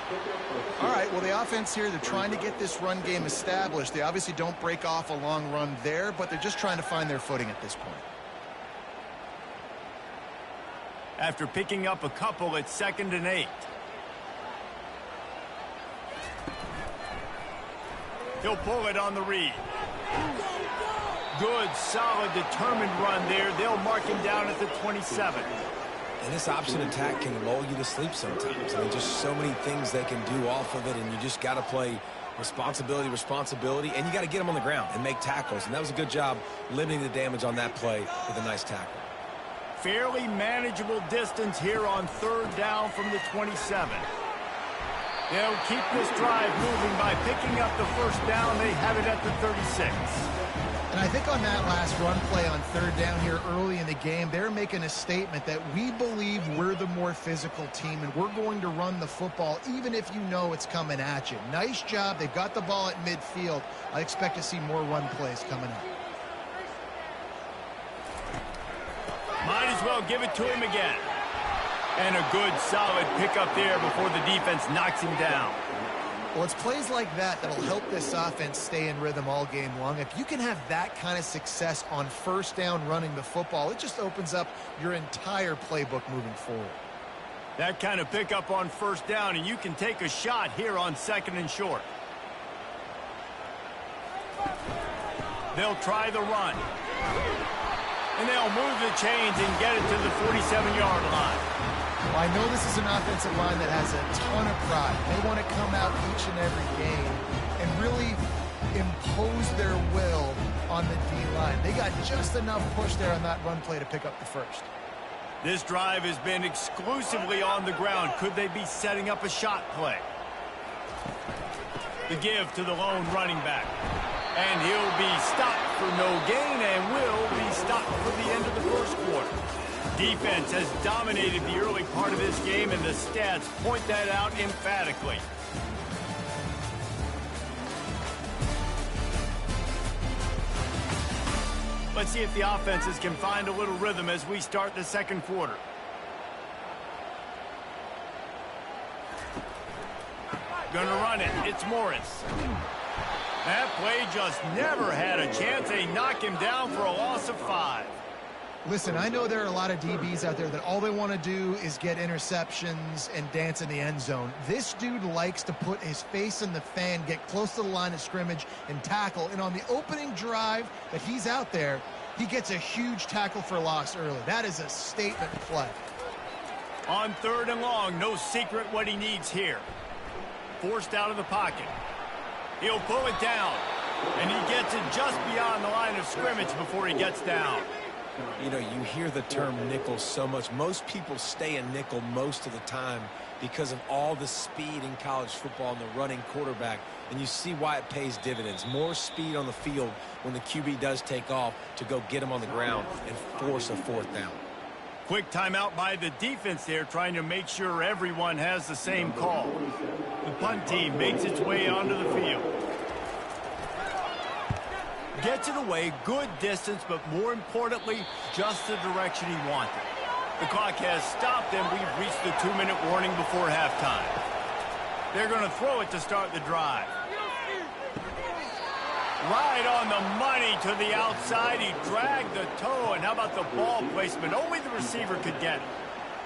All right, well, the offense here, they're trying to get this run game established. They obviously don't break off a long run there, but they're just trying to find their footing at this point. After picking up a couple, it's 2nd and 8. He'll pull it on the read. Good, solid, determined run there. They'll mark him down at the 27. And this option attack can lull you to sleep sometimes. I mean, just so many things they can do off of it, and you just got to play responsibility, and you got to get them on the ground and make tackles. And that was a good job limiting the damage on that play with a nice tackle. Fairly manageable distance here on 3rd down from the 27. They'll keep this drive moving by picking up the first down. They have it at the 36. And I think on that last run play on 3rd down here early in the game, they're making a statement that we believe we're the more physical team and we're going to run the football even if you know it's coming at you. Nice job. They've got the ball at midfield. I expect to see more run plays coming up. Might as well give it to him again. And a good, solid pickup there before the defense knocks him down. Well, it's plays like that that'll help this offense stay in rhythm all game long. If you can have that kind of success on 1st down running the football, it just opens up your entire playbook moving forward. That kind of pickup on 1st down, and you can take a shot here on 2nd and short. They'll try the run. And they'll move the chains and get it to the 47-yard line. Well, I know this is an offensive line that has a ton of pride. They want to come out each and every game and really impose their will on the D-line. They got just enough push there on that run play to pick up the first. This drive has been exclusively on the ground. Could they be setting up a shot play? The give to the lone running back. And he'll be stopped for no gain and will be stopped for the end of the first quarter. Defense has dominated the early part of this game, and the stats point that out emphatically. Let's see if the offenses can find a little rhythm as we start the 2nd quarter. Gonna run it. It's Morris. That play just never had a chance. They knock him down for a loss of 5. Listen, I know there are a lot of DBs out there that all they want to do is get interceptions and dance in the end zone. This dude likes to put his face in the fan, get close to the line of scrimmage, and tackle. And on the opening drive that he's out there, he gets a huge tackle for loss early. That is a statement play. On 3rd and long, no secret what he needs here. Forced out of the pocket. He'll pull it down, and he gets it just beyond the line of scrimmage before he gets down. You know, you hear the term nickel so much. Most people stay in nickel most of the time because of all the speed in college football and the running quarterback. And you see why it pays dividends. More speed on the field when the QB does take off to go get him on the ground and force a 4th down. Quick timeout by the defense there, trying to make sure everyone has the same call. The punt team makes its way onto the field. Gets it away, good distance, but more importantly, just the direction he wanted. The clock has stopped, and we've reached the 2-minute warning before halftime. They're going to throw it to start the drive. Right on the money to the outside. He dragged the toe, and how about the ball placement? Only the receiver could get it.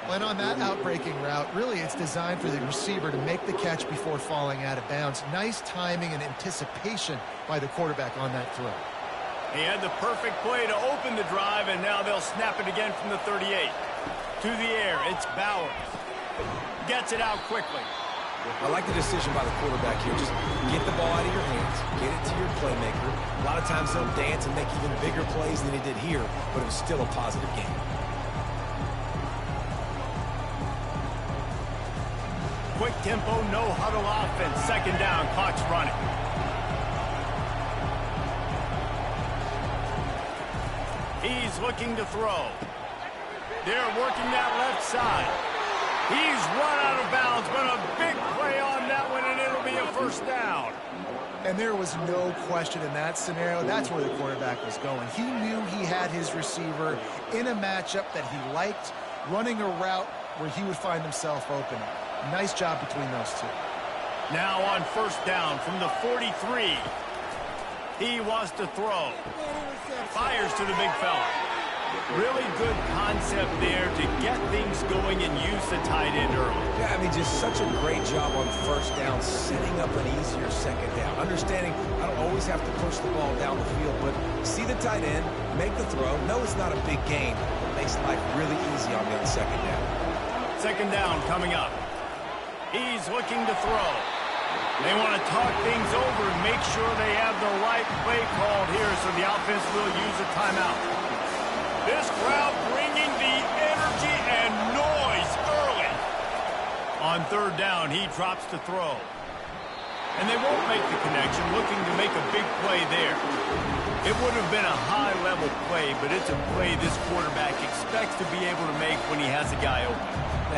And on that outbreaking route, really it's designed for the receiver to make the catch before falling out of bounds. Nice timing and anticipation by the quarterback on that throw. He had the perfect play to open the drive, and now they'll snap it again from the 38. To the air, it's Bowers. Gets it out quickly. I like the decision by the quarterback here. Just get the ball out of your hands, get it to your playmaker. A lot of times they'll dance and make even bigger plays than he did here, but it was still a positive game. Quick tempo, no huddle offense. Second down, clock's running. He's looking to throw. They're working that left side. He's run out of bounds, but a big play on that one, and it'll be a first down. And there was no question in that scenario. That's where the quarterback was going. He knew he had his receiver in a matchup that he liked, running a route where he would find himself open. Nice job between those two. Now on first down from the 43. He wants to throw. Fires to the big fella. Really good concept there to get things going and use the tight end early. Yeah, I mean, just such a great job on first down, setting up an easier second down. Understanding I don't always have to push the ball down the field, but see the tight end, make the throw. No, it's not a big gain, but makes life really easy on me on second down. Second down coming up. He's looking to throw. They want to talk things over and make sure they have the right play called here, so the offense will use a timeout. This crowd bringing the energy and noise early. On third down, he drops to throw. And they won't make the connection, looking to make a big play there. It would have been a high-level play, but it's a play this quarterback expects to be able to make when he has a guy open.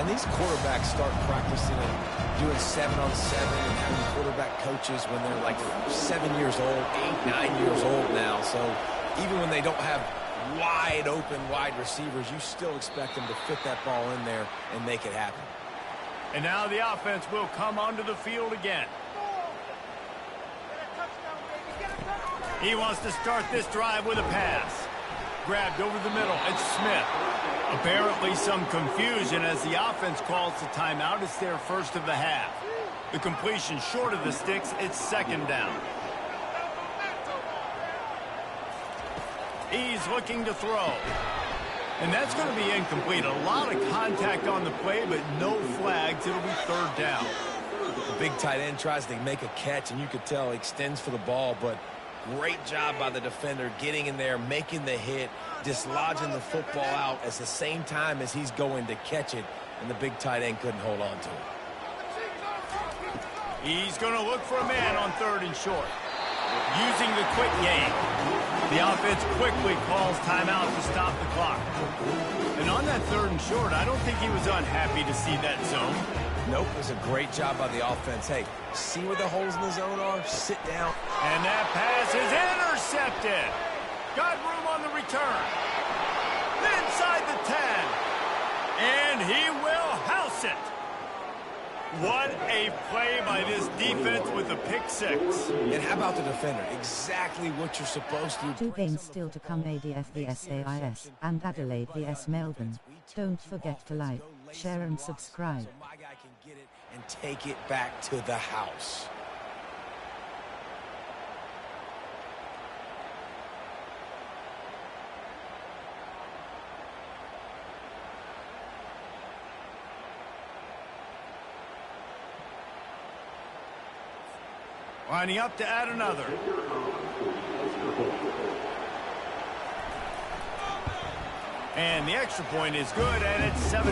And these quarterbacks start practicing and doing 7-on-7 and having quarterback coaches when they're like 7 years old, 8, 9 years old now. So even when they don't have wide open wide receivers, you still expect them to fit that ball in there and make it happen. And now the offense will come onto the field again. He wants to start this drive with a pass. Grabbed over the middle. It's Smith. Apparently some confusion as the offense calls the timeout. It's their first of the half. The completion short of the sticks. It's second down. He's looking to throw. And that's going to be incomplete. A lot of contact on the play, but no flags. It'll be third down. The big tight end tries to make a catch, and you could tell he extends for the ball, but great job by the defender getting in there, making the hit, dislodging the football out at the same time as he's going to catch it, and the big tight end couldn't hold on to it. He's going to look for a man on third and short. Using the quick game. The offense quickly calls timeout to stop the clock. And on that third and short, I don't think he was unhappy to see that zone. Nope, it was a great job by the offense. Hey, see where the holes in the zone are? Sit down. And that pass is intercepted. Got room on the return. Inside the 10. And he will house it. What a play by this defense with the pick six. And how about the defender? Exactly what you're supposed to do. 2 games still to come, ADF vs SAIS and Adelaide vs Melbourne. Don't forget to like, share and subscribe. So my guy can get it and take it back to the house. Lining up to add another. And the extra point is good, and it's 7-0.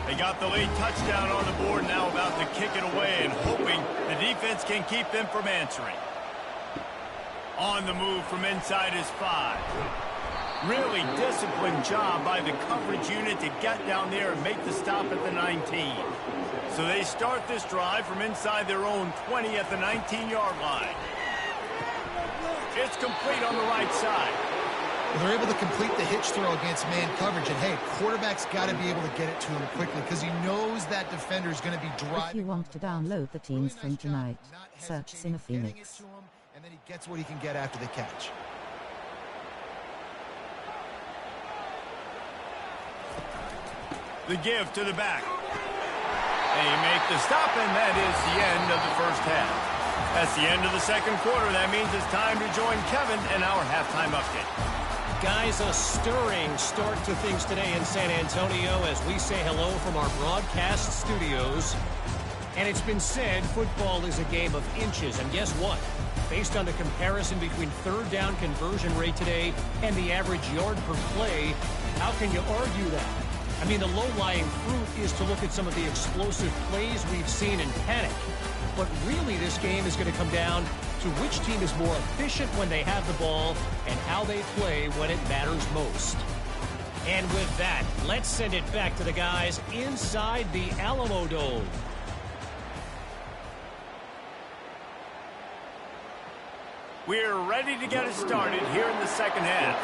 They got the late touchdown on the board, now about to kick it away and hoping the defense can keep them from answering. On the move from inside his 5. Really disciplined job by the coverage unit to get down there and make the stop at the 19. So they start this drive from inside their own 20 at the 19-yard line. It's complete on the right side. They're able to complete the hitch throw against man coverage. And, hey, quarterback's got to be able to get it to him quickly because he knows that defender is going to be driving. If you want to download the teams from tonight, search Cinephoenix. And then he gets what he can get after the catch. The give to the back. They make the stop, and that is the end of the first half. That's the end of the second quarter. That means it's time to join Kevin in our halftime update. Guys, a stirring start to things today in San Antonio as we say hello from our broadcast studios. And it's been said football is a game of inches. And guess what? Based on the comparison between third down conversion rate today and the average yard per play, how can you argue that? I mean, the low-lying fruit is to look at some of the explosive plays we've seen in panic. But really, this game is going to come down to which team is more efficient when they have the ball and how they play when it matters most. And with that, let's send it back to the guys inside the Alamo Dome. We're ready to get it started here in the second half.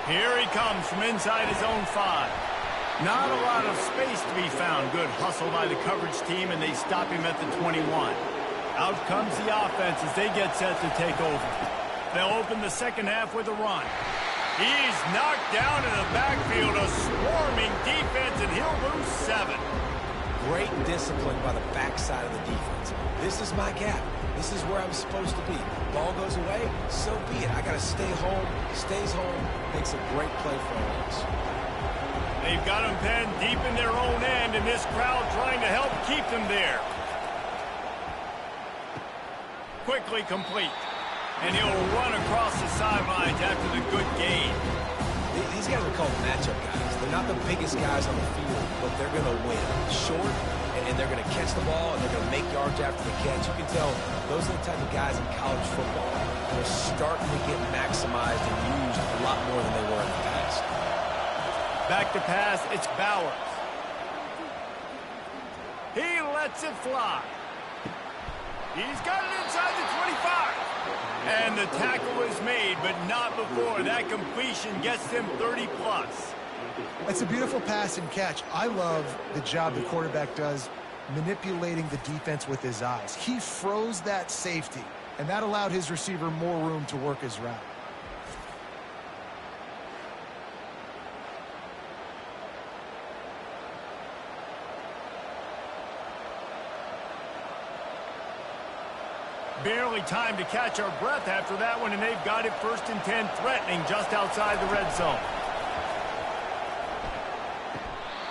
Here he comes from inside his own 5. Not a lot of space to be found. Good hustle by the coverage team, and they stop him at the 21. Out comes the offense as they get set to take over. They'll open the second half with a run. He's knocked down in the backfield, a swarming defense, and he'll lose 7. Great discipline by the backside of the defense. This is my gap. This is where I'm supposed to be. Ball goes away, so be it. I got to stay home. Stays home. Makes a great play for us. They've got him penned deep in their own end, and this crowd trying to help keep them there. Quickly complete. And he'll run across the sidelines after the good gain. These guys are called matchup guys. They're not the biggest guys on the field, but they're going to win. Short, and they're going to catch the ball, and they're going to make yards after the catch. You can tell those are the type of guys in college football that are starting to get maximized and used a lot more than they were in the past. Back to pass, it's Bowers. He lets it fly. He's got it inside the 25. And the tackle is made, but not before. That completion gets them 30-plus. It's a beautiful pass and catch. I love the job the quarterback does manipulating the defense with his eyes. He froze that safety, and that allowed his receiver more room to work his route. Barely time to catch our breath after that one, and they've got it 1st and 10, threatening just outside the red zone.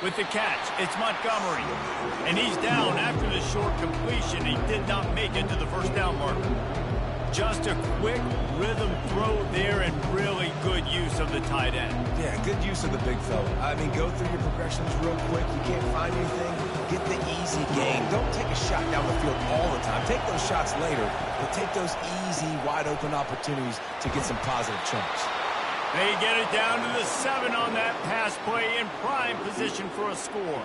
With the catch, it's Montgomery. And he's down after the short completion. He did not make it to the first down marker. Just a quick rhythm throw there and really good use of the tight end. Yeah, good use of the big fella. I mean, go through your progressions real quick. You can't find anything. Get the easy gain. Don't take a shot down the field all the time. Take those shots later, but take those easy, wide-open opportunities to get some positive chunks. They get it down to the 7 on that pass play in prime position for a score.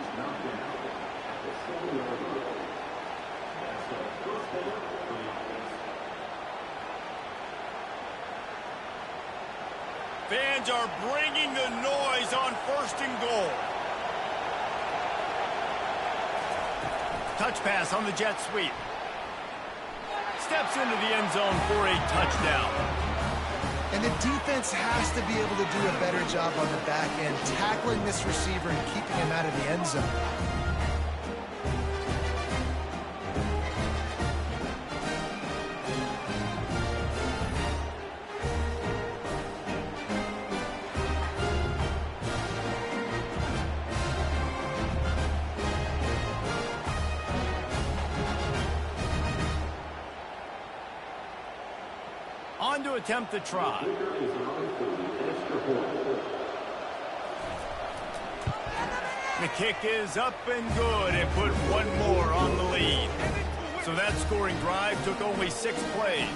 Fans are bringing the noise on 1st and goal. Touch pass on the jet sweep. Steps into the end zone for a touchdown. And the defense has to be able to do a better job on the back end, tackling this receiver and keeping him out of the end zone. On to attempt the try. The kick is up and good and put one more on the lead. So that scoring drive took only 6 plays.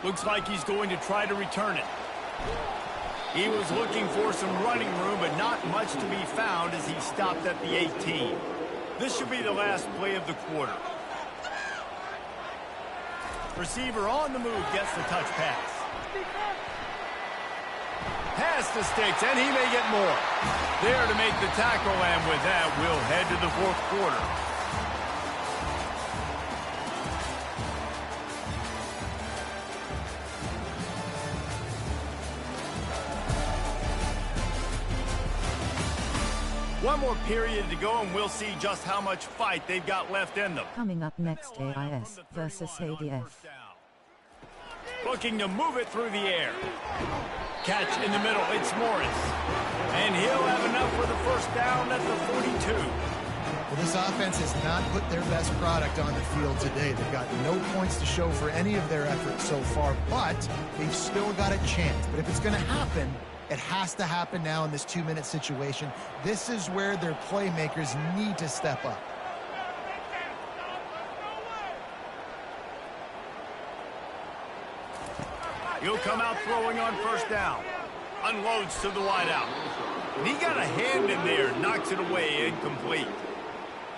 Looks like he's going to try to return it. He was looking for some running room, but not much to be found as he stopped at the 18. This should be the last play of the quarter. Receiver on the move gets the touch pass. Past the sticks, and he may get more. There to make the tackle, and with that, we'll head to the 4th quarter. One more period to go, and we'll see just how much fight they've got left in them. Coming up next, AIS versus ADF. Looking to move it through the air. Catch in the middle. It's Morris. And he'll have enough for the first down at the 42. Well, this offense has not put their best product on the field today. They've got no points to show for any of their efforts so far, but they've still got a chance. But if it's going to happen, it has to happen now in this 2-minute situation. This is where their playmakers need to step up. He'll come out throwing on first down. Unloads to the wideout. And he got a hand in there, knocks it away, incomplete.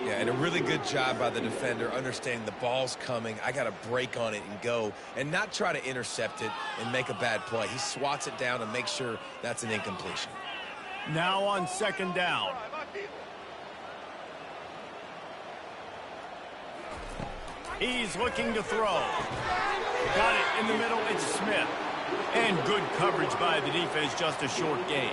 Yeah, and a really good job by the defender understanding the ball's coming. I got to break on it and go and not try to intercept it and make a bad play. He swats it down and makes sure that's an incompletion. Now on second down. He's looking to throw. Got it in the middle. It's Smith. And good coverage by the defense, just a short gain.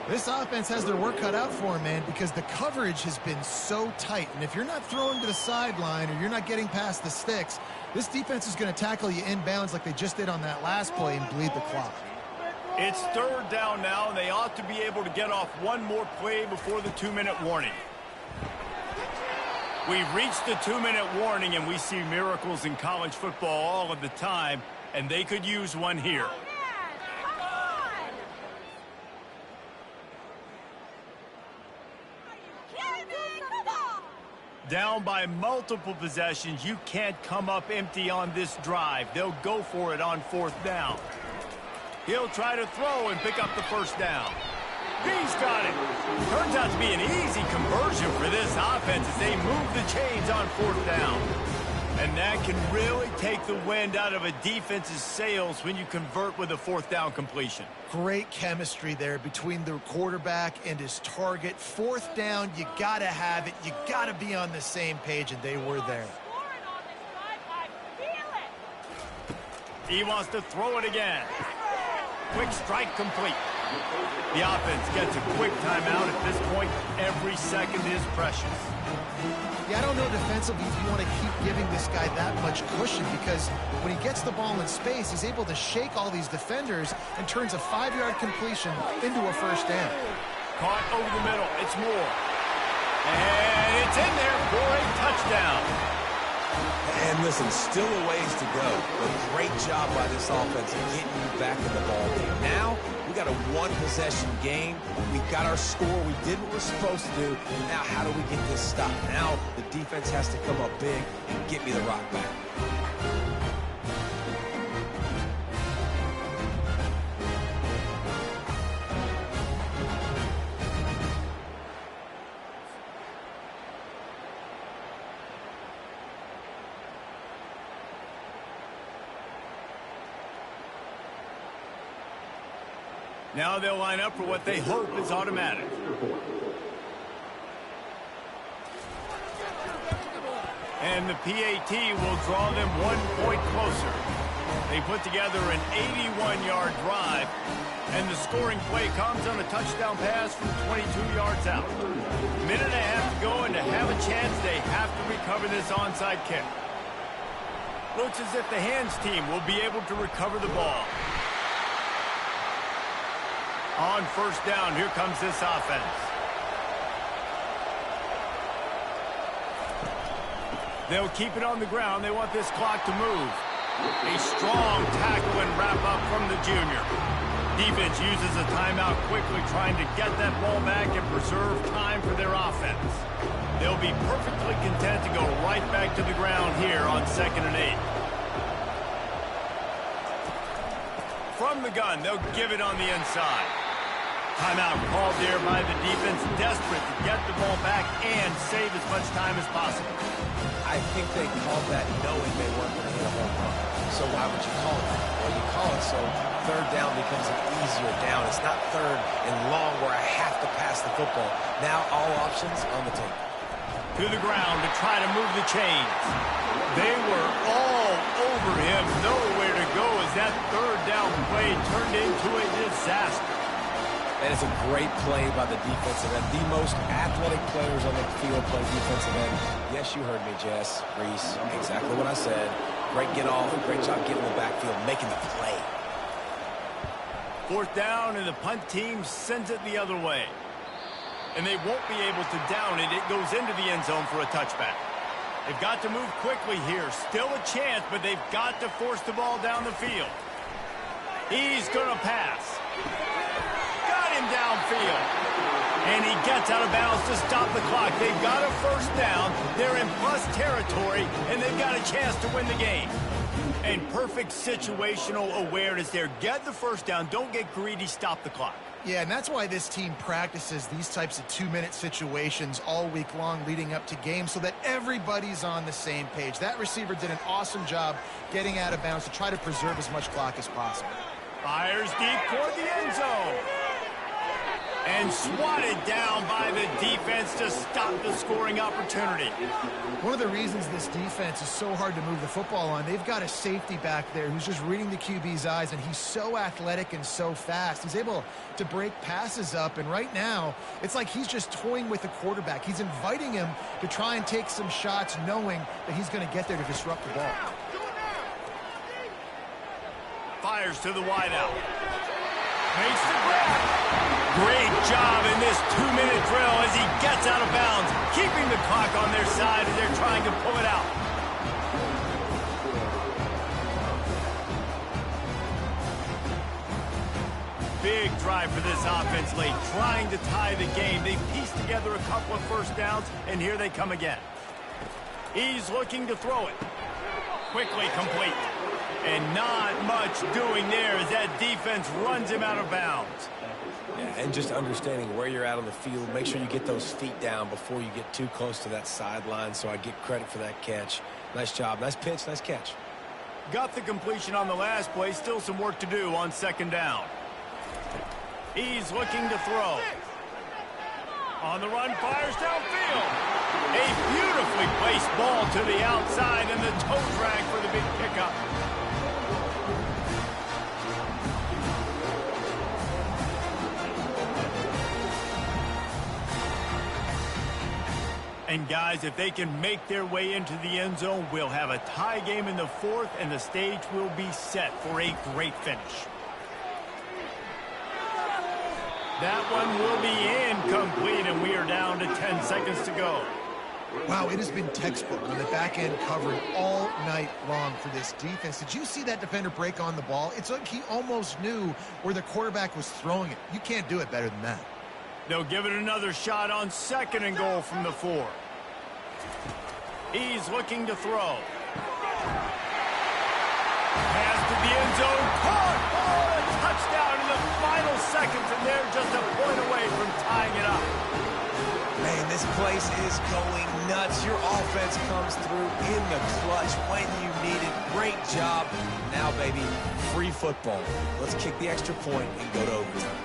This offense has their work cut out for them, man, because the coverage has been so tight. And if you're not throwing to the sideline or you're not getting past the sticks, this defense is going to tackle you inbounds like they just did on that last play and bleed the clock. It's third down now, and they ought to be able to get off one more play before the 2-minute warning. We've reached the 2-minute warning, and we see miracles in college football all of the time, and they could use one here. Down by multiple possessions, you can't come up empty on this drive. They'll go for it on fourth down. He'll try to throw and pick up the first down. He's got it. Turns out to be an easy conversion for this offense as they move the chains on fourth down. And that can really take the wind out of a defense's sails when you convert with a fourth down completion. Great chemistry there between the quarterback and his target. Fourth down, you got to have it. You got to be on the same page, and they were there. He wants to throw it again. Quick strike complete. The offense gets a quick timeout at this point. Every second is precious. Yeah, I don't know defensively if you want to keep giving this guy that much cushion, because when he gets the ball in space, he's able to shake all these defenders and turns a 5-yard completion into a first down. Caught over the middle. It's Moore. And it's in there for a touchdown. And listen, still a ways to go, but great job by this offense in getting you back in the ball game. Now, we got a one-possession game. We got our score. We did what we're supposed to do. Now, how do we get this stopped? Now, the defense has to come up big and get me the rock back. Now they'll line up for what they hope is automatic. And the PAT will draw them 1 point closer. They put together an 81-yard drive, and the scoring play comes on a touchdown pass from 22 yards out. Minute and a half to go, and to have a chance, they have to recover this onside kick. Looks as if the hands team will be able to recover the ball. On first down, here comes this offense. They'll keep it on the ground. They want this clock to move. A strong tackle and wrap up from the junior. Defense uses a timeout quickly, trying to get that ball back and preserve time for their offense. They'll be perfectly content to go right back to the ground here on 2nd and 8. From the gun, they'll give it on the inside. Timeout called there by the defense, desperate to get the ball back and save as much time as possible. I think they called that knowing they weren't going to hit a home run. So why would you call it that? Well, you call it so third down becomes an easier down. It's not third and long where I have to pass the football. Now all options on the table. To the ground to try to move the chains. They were all over him, nowhere to go as that third down play turned into a disaster. And it's a great play by the defensive end. The most athletic players on the field play defensive end. Yes, you heard me, Jess, Reese. Exactly what I said. Great get off. Great job getting in the backfield, making the play. 4th down, and the punt team sends it the other way. And they won't be able to down it. It goes into the end zone for a touchback. They've got to move quickly here. Still a chance, but they've got to force the ball down the field. He's going to pass. Got him downfield. And he gets out of bounds to stop the clock. They've got a 1st down. They're in plus territory, and they've got a chance to win the game. And perfect situational awareness there. Get the 1st down. Don't get greedy. Stop the clock. Yeah, and that's why this team practices these types of 2-minute situations all week long leading up to games so that everybody's on the same page. That receiver did an awesome job getting out of bounds to try to preserve as much clock as possible. Fires deep toward the end zone. And swatted down by the defense to stop the scoring opportunity. One of the reasons this defense is so hard to move the football on, they've got a safety back there who's just reading the QB's eyes, and he's so athletic and so fast. He's able to break passes up, and right now, it's like he's just toying with the quarterback. He's inviting him to try and take some shots, knowing that he's going to get there to disrupt the ball. Fires to the wideout. Makes the grab. Great job in this 2-minute drill as he gets out of bounds, keeping the clock on their side as they're trying to pull it out. Big drive for this offense late, trying to tie the game. They pieced together a couple of 1st downs, and here they come again. He's looking to throw it. Quickly complete. And not much doing there as that defense runs him out of bounds. Yeah, and just understanding where you're at on the field. Make sure you get those feet down before you get too close to that sideline, so I get credit for that catch. Nice job. Nice pitch. Nice catch. Got the completion on the last play. Still some work to do on 2nd down. He's looking to throw. On the run, fires downfield. A beautifully placed ball to the outside, and the toe drag for the big pickup. And guys, if they can make their way into the end zone, we'll have a tie game in the 4th, and the stage will be set for a great finish. That one will be incomplete, and we are down to 10 seconds to go. Wow, it has been textbook on the back end covering all night long for this defense. Did you see that defender break on the ball? It's like he almost knew where the quarterback was throwing it. You can't do it better than that. They'll give it another shot on 2nd and goal from the 4. He's looking to throw. Pass to the end zone. Caught. Oh, a touchdown in the final seconds, and they're just a point away from tying it up. Man, this place is going nuts. Your offense comes through in the clutch when you need it. Great job. Now, baby, free football. Let's kick the extra point and go to overtime.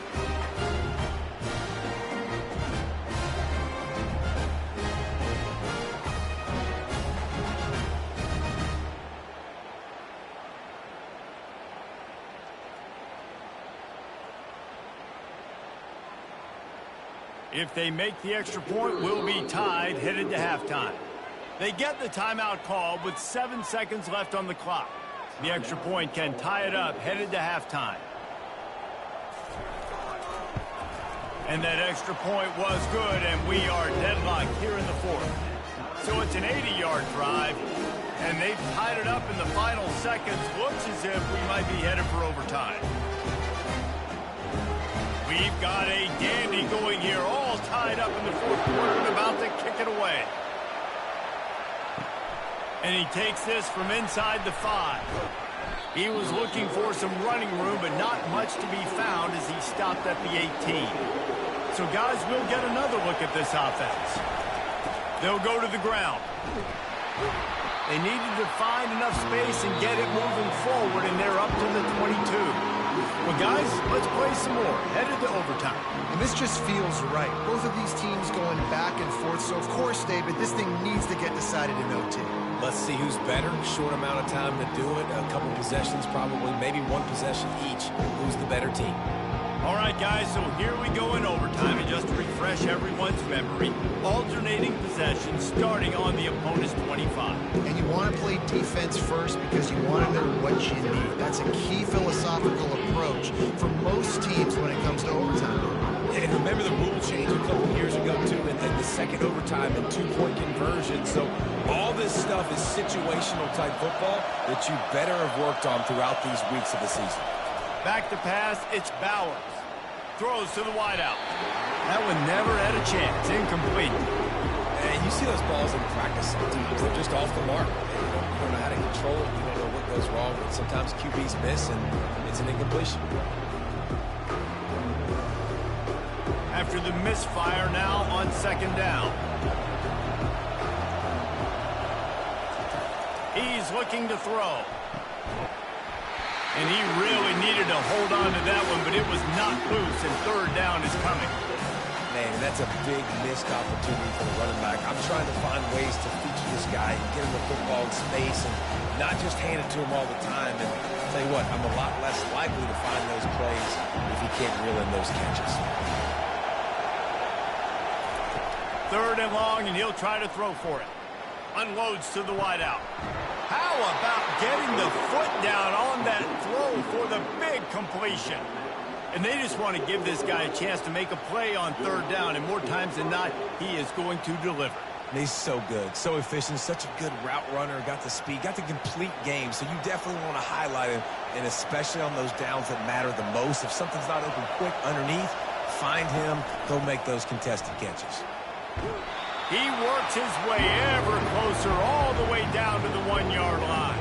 If they make the extra point, we'll be tied, headed to halftime. They get the timeout call with 7 seconds left on the clock. The extra point can tie it up, headed to halftime. And that extra point was good, and we are deadlocked here in the 4th. So it's an 80-yard drive, and they've tied it up in the final seconds. Looks as if we might be headed for overtime. We've got a dandy going here, all tied up in the 4th quarter and about to kick it away. And he takes this from inside the 5. He was looking for some running room, but not much to be found as he stopped at the 18. So, guys, we'll get another look at this offense. They'll go to the ground. They needed to find enough space and get it moving forward, and they're up to the 22. Well, guys, let's play some more. Headed to overtime. And this just feels right. Both of these teams going back and forth. So, of course, David, this thing needs to get decided in OT. Let's see who's better. Short amount of time to do it. A couple possessions probably, maybe one possession each. Who's the better team? All right, guys, so here we go in overtime. And just to refresh everyone's memory, alternating possession starting on the opponent's 25. And you want to play defense first because you want to know what you need. That's a key philosophical approach for most teams when it comes to overtime. Yeah, and remember the rule change a couple years ago, too, and the second overtime and two-point conversion. So all this stuff is situational type football that you better have worked on throughout these weeks of the season. Back to pass, it's Bowers. Throws to the wideout. That one never had a chance. Incomplete. And you see those balls in practice sometimes. They're just off the mark. You don't know how to control it. You don't know what goes wrong. But sometimes QBs miss, and it's an incompletion. After the misfire now on second down. He's looking to throw. And he really needed to hold on to that one, but it was not loose, and third down is coming. Man, that's a big missed opportunity for the running back. I'm trying to find ways to feature this guy and get him the football in space and not just hand it to him all the time. And I'll tell you what, I'm a lot less likely to find those plays if he can't reel in those catches. Third and long, and he'll try to throw for it. Unloads to the wideout. How about getting the foot down on that throw for the big completion? And they just want to give this guy a chance to make a play on third down, and more times than not, he is going to deliver. He's so good, so efficient, such a good route runner, got the speed, got the complete game, so you definitely want to highlight him, and especially on those downs that matter the most. If something's not open quick underneath, find him, go make those contested catches. He works his way ever closer all the way down to the 1-yard line.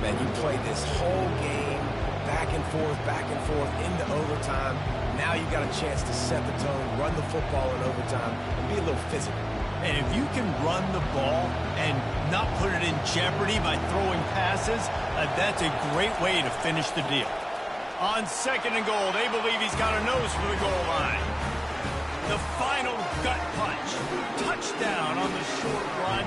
Man, you played this whole game back and forth into overtime. Now you got a chance to set the tone, run the football in overtime, and be a little physical. And if you can run the ball and not put it in jeopardy by throwing passes, that's a great way to finish the deal. On second and goal, they believe he's got a nose for the goal line. The final gut punch. Touchdown on the short run.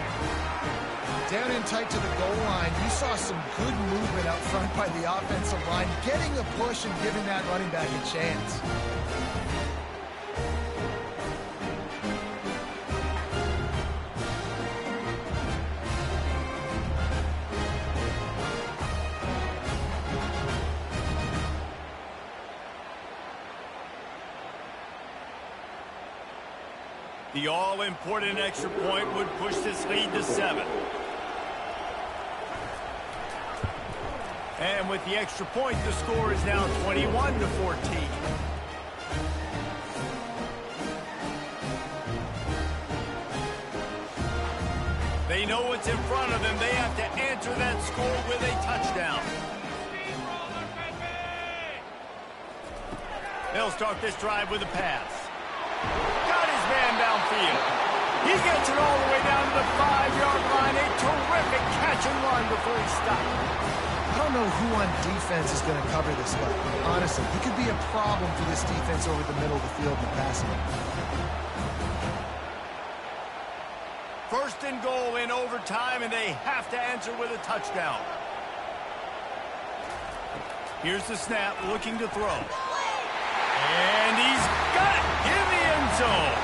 Down in tight to the goal line, you saw some good movement up front by the offensive line, getting a push and giving that running back a chance. The all-important extra point would push this lead to 7. And with the extra point, the score is now 21-14. They know what's in front of them. They have to answer that score with a touchdown. They'll start this drive with a pass. Got his man downfield. He gets it all the way down to the 5-yard line. A terrific catch and run before he stopped. I don't know who on defense is going to cover this guy. Honestly, he could be a problem for this defense over the middle of the field in the passing game. First and goal in overtime, and they have to answer with a touchdown. Here's the snap, looking to throw. And he's got it in the end zone.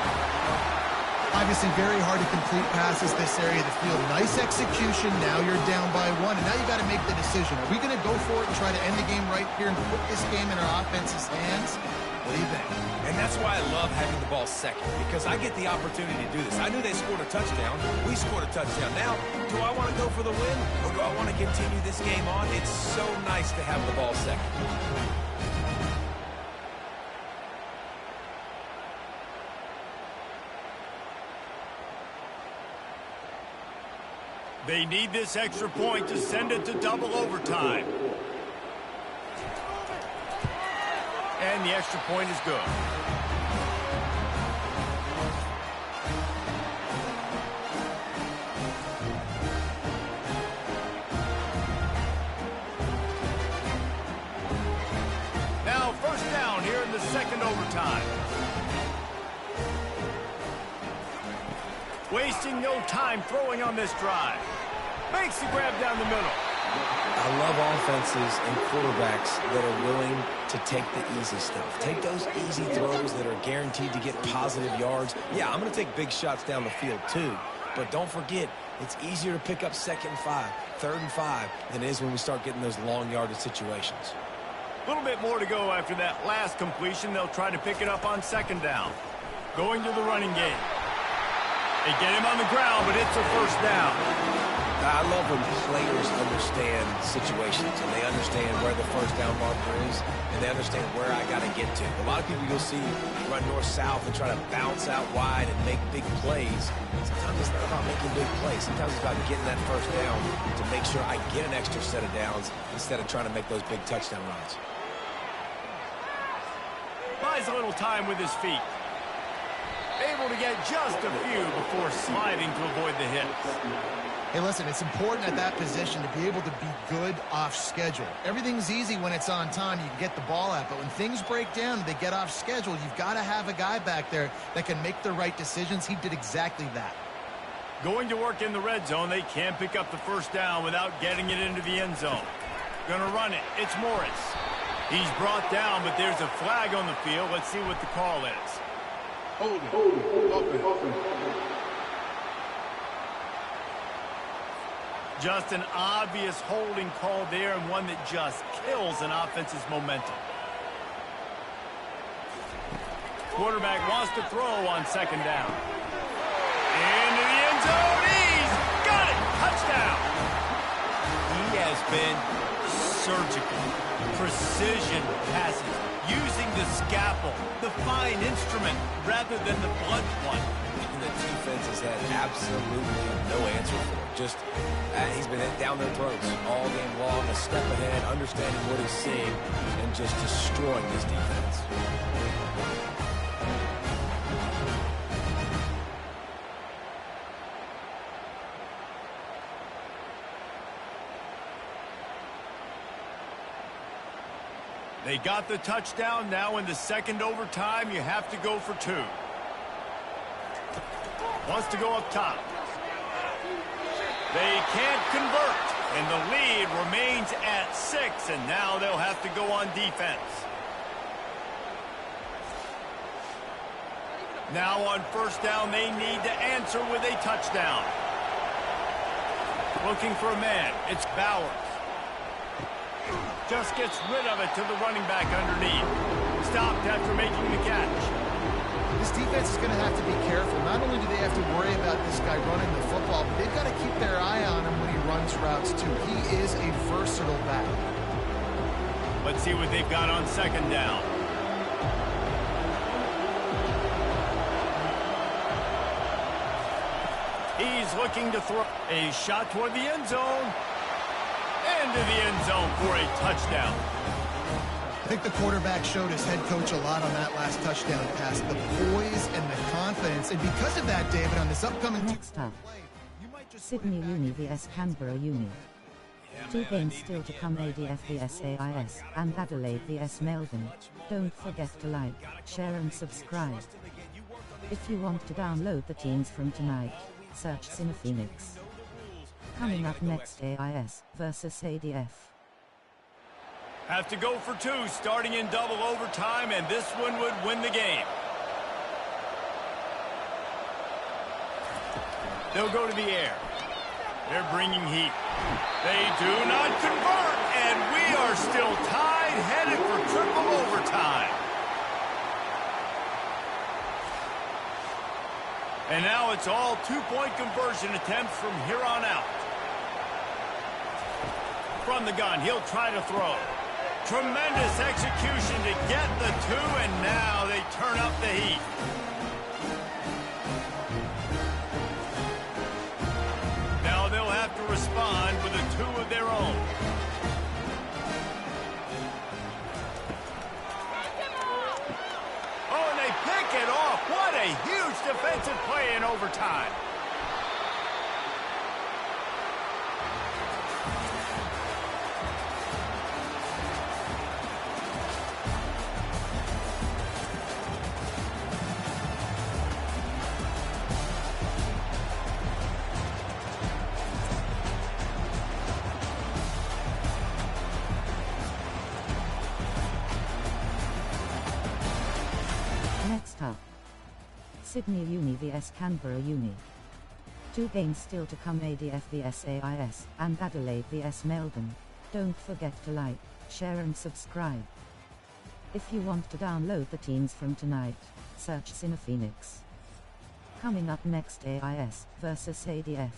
Obviously very hard to complete passes this area of the field. Nice execution. Now you're down by 1, and now you got to make the decision. Are we going to go for it and try to end the game right here and put this game in our offense's hands? What do you think? And that's why I love having the ball second, because I get the opportunity to do this. I knew they scored a touchdown. We scored a touchdown. Now, do I want to go for the win, or do I want to continue this game on? It's so nice to have the ball second. They need this extra point to send it to double overtime. And the extra point is good. Now first down here in the second overtime. Wasting no time throwing on this drive. Makes the grab down the middle. I love offenses and quarterbacks that are willing to take the easy stuff. Take those easy throws that are guaranteed to get positive yards. Yeah, I'm going to take big shots down the field too. But don't forget, it's easier to pick up 2nd and 5, 3rd and 5 than it is when we start getting those long yardage situations. A little bit more to go after that last completion. They'll try to pick it up on 2nd down. Going to the running game. They get him on the ground, but it's a 1st down. I love when players understand situations and they understand where the 1st down marker is and they understand where I got to get to. A lot of people you'll see run north-south and try to bounce out wide and make big plays. Sometimes it's not about making big plays. Sometimes it's about getting that 1st down to make sure I get an extra set of downs instead of trying to make those big touchdown runs. Buys a little time with his feet. Able to get just a few before sliding to avoid the hit. Hey, listen, it's important at that position to be able to be good off schedule. Everything's easy when it's on time. You can get the ball out. But when things break down and they get off schedule, you've got to have a guy back there that can make the right decisions. He did exactly that. Going to work in the red zone. They can't pick up the 1st down without getting it into the end zone. Gonna run it. It's Morris. He's brought down, but there's a flag on the field. Let's see what the call is. Just an obvious holding call there, and one that just kills an offense's momentum. Quarterback wants to throw on 2nd down. Into the end zone. He's got it. Touchdown. He has been surgical. Precision passes. Using the scalpel, the fine instrument, rather than the blunt one. And the defense has had absolutely no answer for it. Just, he's been down their throats all game long, a step ahead, understanding what he's seeing, and just destroying this defense. They got the touchdown. Now in the 2nd overtime, you have to go for 2. Wants to go up top. They can't convert, and the lead remains at 6, and now they'll have to go on defense. Now on 1st down, they need to answer with a touchdown. Looking for a man. It's Bowers. Just gets rid of it to the running back underneath. Stopped after making the catch. This defense is going to have to be careful. Not only do they have to worry about this guy running the football, but they've got to keep their eye on him when he runs routes too. He is a versatile back. Let's see what they've got on 2nd down. He's looking to throw a shot toward the end zone. Into the end zone for a touchdown. I think the quarterback showed his head coach a lot on that last touchdown pass. The poise and the confidence. And because of that, David, on this upcoming... Next up, Sydney Uni vs Canberra Uni. 2 games still to come: ADF vs AIS and Adelaide vs Melbourne. Don't forget to like, share and subscribe. If you want to download the teams from tonight, search Cinephoenix. Coming up next, AIS versus ADF. Have to go for 2, starting in double overtime, and this one would win the game. They'll go to the air. They're bringing heat. They do not convert, and we are still tied, headed for triple overtime. And now it's all 2-point conversion attempts from here on out. From the gun, he'll try to throw. Tremendous execution to get the 2, and now they turn up the heat. Now they'll have to respond with a 2 of their own. Oh, and they pick it off. What a huge defensive play in overtime. Sydney Uni vs Canberra Uni. 2 games still to come, ADF vs AIS, and Adelaide vs Melbourne. Don't forget to like, share and subscribe. If you want to download the teams from tonight, search Cinephoenix. Coming up next, AIS versus ADF.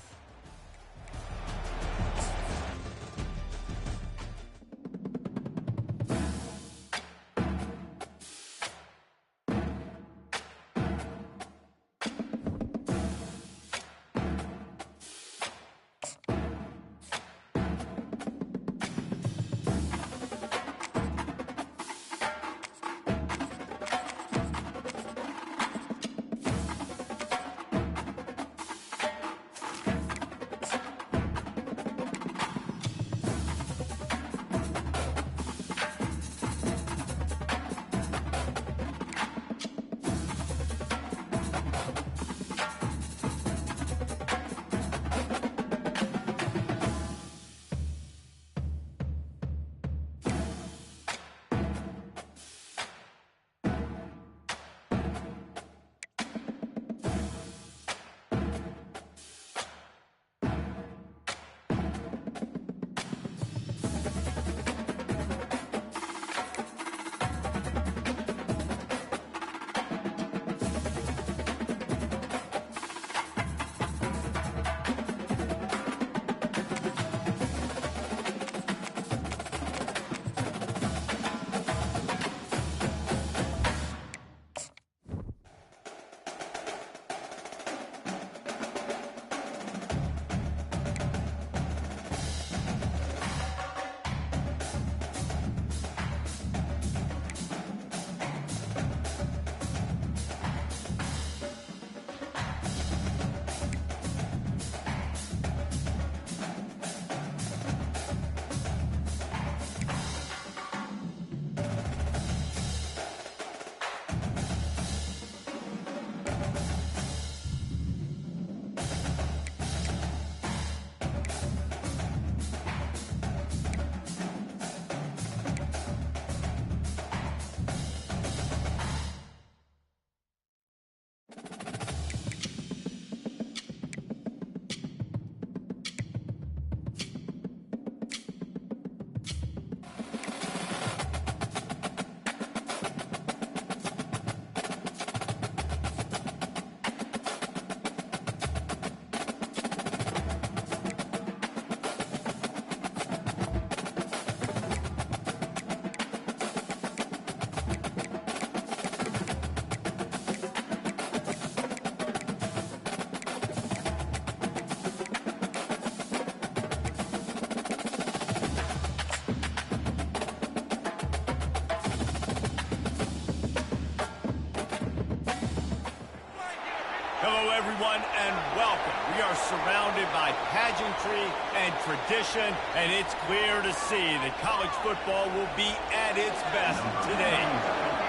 Hello, everyone, and welcome. We are surrounded by pageantry and tradition, and it's clear to see that college football will be at its best today.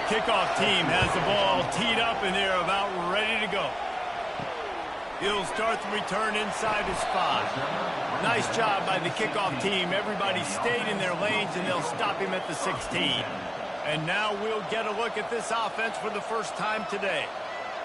Kickoff team has the ball teed up, and they're about ready to go. He'll start the return inside his 5. Nice job by the kickoff team. Everybody stayed in their lanes, and they'll stop him at the 16. And now we'll get a look at this offense for the first time today.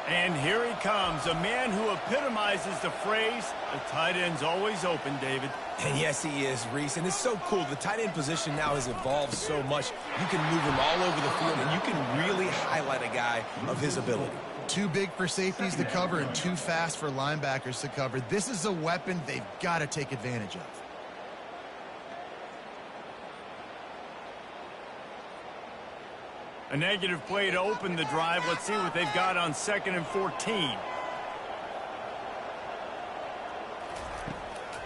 And here he comes, a man who epitomizes the phrase, the tight end's always open, David. And yes, he is, Reese. And it's so cool. The tight end position now has evolved so much. You can move him all over the field, and you can really highlight a guy of his ability. Too big for safeties to cover and too fast for linebackers to cover. This is a weapon they've got to take advantage of. A negative play to open the drive. Let's see what they've got on 2nd and 14.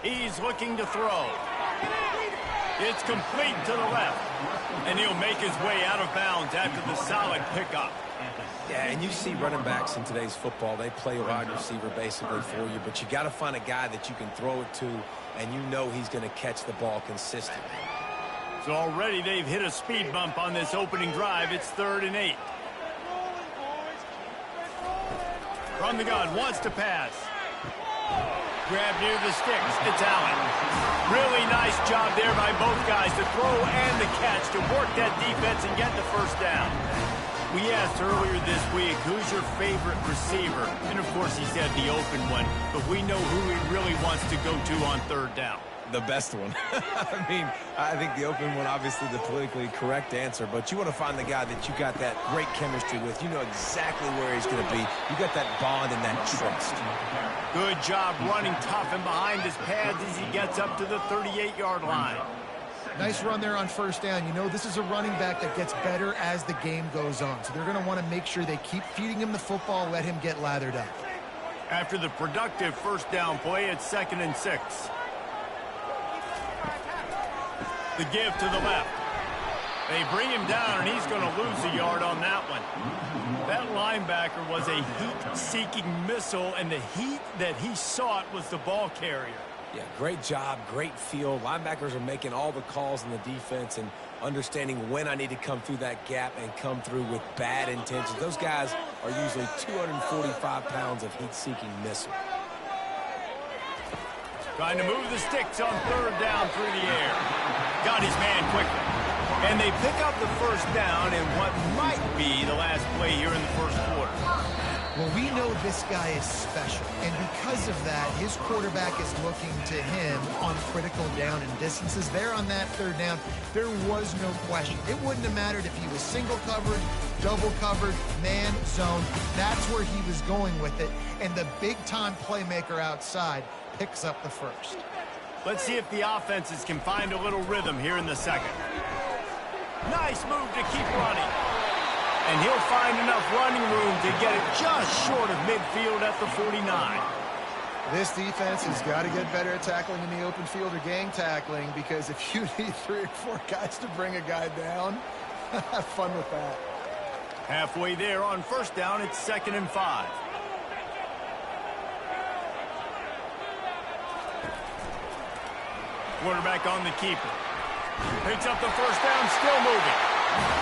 He's looking to throw. It's complete to the left. And he'll make his way out of bounds after the solid pickup. Yeah, and you see running backs in today's football, they play a wide receiver basically for you, but you got to find a guy that you can throw it to, and you know he's going to catch the ball consistently. So already they've hit a speed bump on this opening drive. It's 3rd and 8. From the gun, wants to pass. Grab near the sticks. It's Allen. Really nice job there by both guys, the throw and the catch, to work that defense and get the first down. We asked earlier this week, who's your favorite receiver? And, of course, he said the open one, but we know who he really wants to go to on third down. The best one. I mean, I think the open one, obviously the politically correct answer, but you want to find the guy that you got that great chemistry with. You know exactly where he's going to be. You got that bond and that trust. Good job running tough and behind his pads as he gets up to the 38-yard line. Nice run there on first down. You know, this is a running back that gets better as the game goes on. So they're going to want to make sure they keep feeding him the football, let him get lathered up. After the productive first down play, it's 2nd and 6. The give to the left. They bring him down, and he's going to lose a yard on that one. That linebacker was a heat-seeking missile, and the heat that he sought was the ball carrier. Yeah, great job, great feel. Linebackers are making all the calls in the defense and understanding when I need to come through that gap and come through with bad intentions. Those guys are usually 245 pounds of heat-seeking missile. Trying to move the sticks on third down through the air. Got his man quickly. And they pick up the first down in what might be the last play here in the first quarter. Well, we know this guy is special, and because of that, his quarterback is looking to him on critical down and distances. There on that third down, there was no question. It wouldn't have mattered if he was single covered, double covered, man, zone. That's where he was going with it, and the big-time playmaker outside picks up the first. Let's see if the offenses can find a little rhythm here in the second. Nice move to keep running. And he'll find enough running room to get it just short of midfield at the 49. This defense has got to get better at tackling in the open field or gang tackling, because if you need 3 or 4 guys to bring a guy down, have fun with that. Halfway there on first down, it's 2nd and 5. Quarterback on the keeper. Picks up the first down, still moving.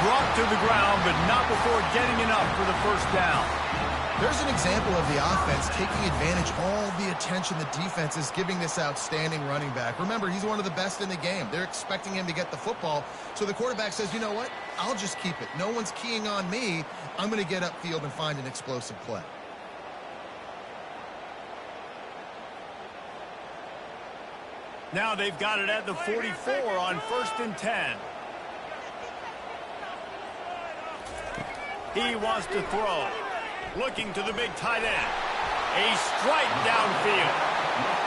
Brought to the ground, but not before getting enough for the first down. There's an example of the offense taking advantage of all the attention the defense is giving this outstanding running back. Remember, he's one of the best in the game. They're expecting him to get the football. So the quarterback says, you know what? I'll just keep it. No one's keying on me. I'm going to get upfield and find an explosive play. Now they've got it at the 44 on 1st and 10. He wants to throw. Looking to the big tight end. A strike downfield.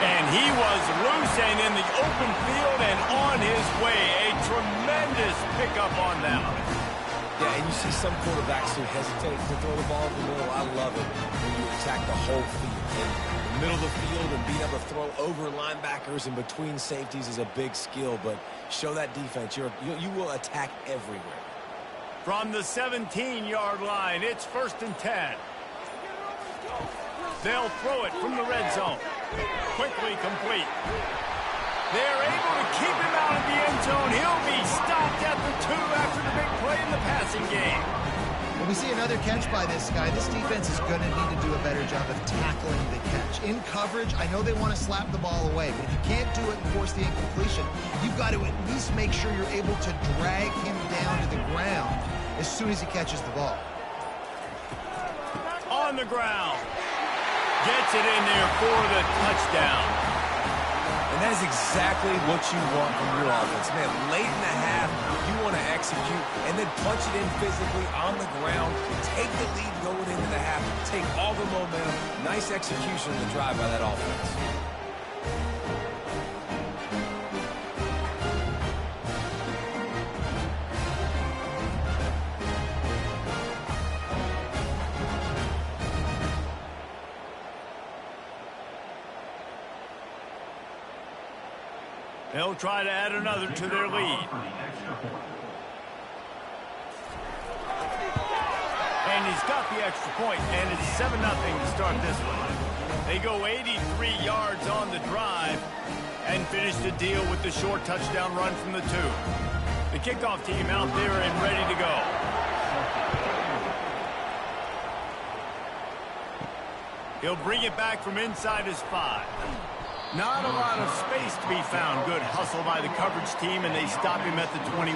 And he was loose and in the open field and on his way. A tremendous pickup on them. Yeah, and you see some quarterbacks who hesitate to throw the ball in the middle. I love it when you attack the whole field. In the middle of the field and being able to throw over linebackers and between safeties is a big skill, but show that defense. You will attack everywhere. From the 17-yard line, it's 1st and 10. They'll throw it from the red zone. Quickly complete. They're able to keep him out of the end zone. He'll be stopped at the 2 after the big play in the passing game. When we see another catch by this guy, this defense is going to need to do a better job of tackling the catch. In coverage, I know they want to slap the ball away, but if you can't do it and force the incompletion, you've got to at least make sure you're able to drag him down to the ground as soon as he catches the ball. On the ground. Gets it in there for the touchdown. And that is exactly what you want from your offense. Man, late in the half, you want to execute and then punch it in physically on the ground. Take the lead going into the half. Take all the momentum. Nice execution of the drive by that offense. They'll try to add another to their lead. And he's got the extra point, and it's 7-0 to start this one. They go 83 yards on the drive and finish the deal with the short touchdown run from the 2. The kickoff team out there and ready to go. He'll bring it back from inside his 5. Not a lot of space to be found. Good hustle by the coverage team, and they stop him at the 21.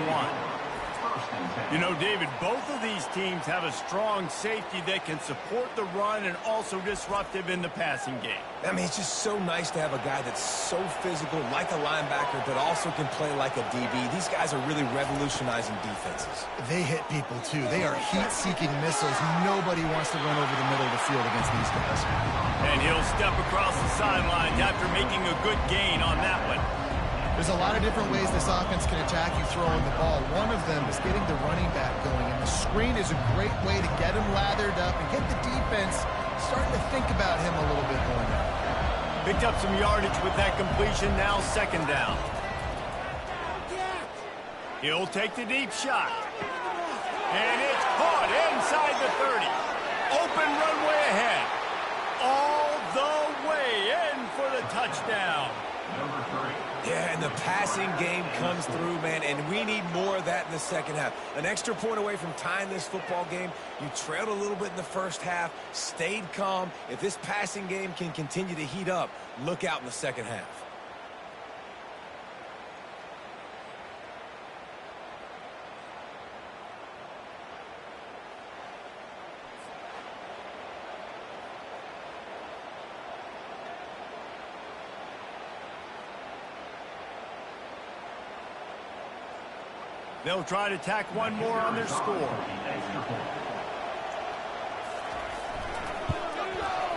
You know, David, both of these teams have a strong safety that can support the run and also disruptive in the passing game. I mean, it's just so nice to have a guy that's so physical, like a linebacker, but also can play like a DB. These guys are really revolutionizing defenses. They hit people, too. They are heat-seeking missiles. Nobody wants to run over the middle of the field against these guys. And he'll step across the sidelines after making a good gain on that one. There's a lot of different ways this offense can attack you throwing the ball. One of them is getting the running back going, and the screen is a great way to get him lathered up and get the defense starting to think about him a little bit more now. Picked up some yardage with that completion, now second down. He'll take the deep shot. And it's caught inside the 30. Open runway ahead. All the way in for the touchdown. Number 3. Yeah, and the passing game comes through, man, and we need more of that in the second half. An extra point away from tying this football game. You trailed a little bit in the first half, stayed calm. If this passing game can continue to heat up, look out in the second half. They'll try to tack one more on their score.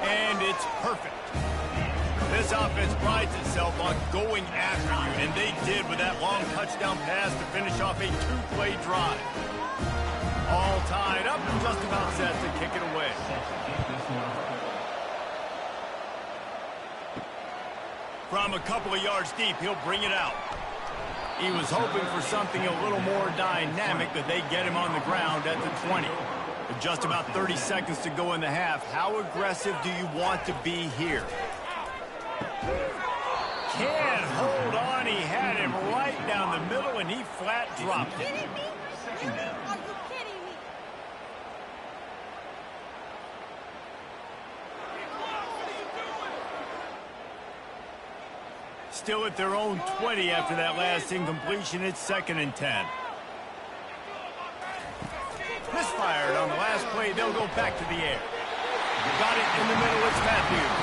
And it's perfect. This offense prides itself on going after you, and they did with that long touchdown pass to finish off a two-play drive. All tied up and just about set to kick it away. From a couple of yards deep, he'll bring it out. He was hoping for something a little more dynamic, but they get him on the ground at the 20. With just about 30 seconds to go in the half, how aggressive do you want to be here? Can't hold on. He had him right down the middle, and he flat dropped it. Are you kidding me? Still at their own 20 after that last incompletion. It's 2nd and 10. Misfired on the last play. They'll go back to the air. Got it in the middle. It's Matthews.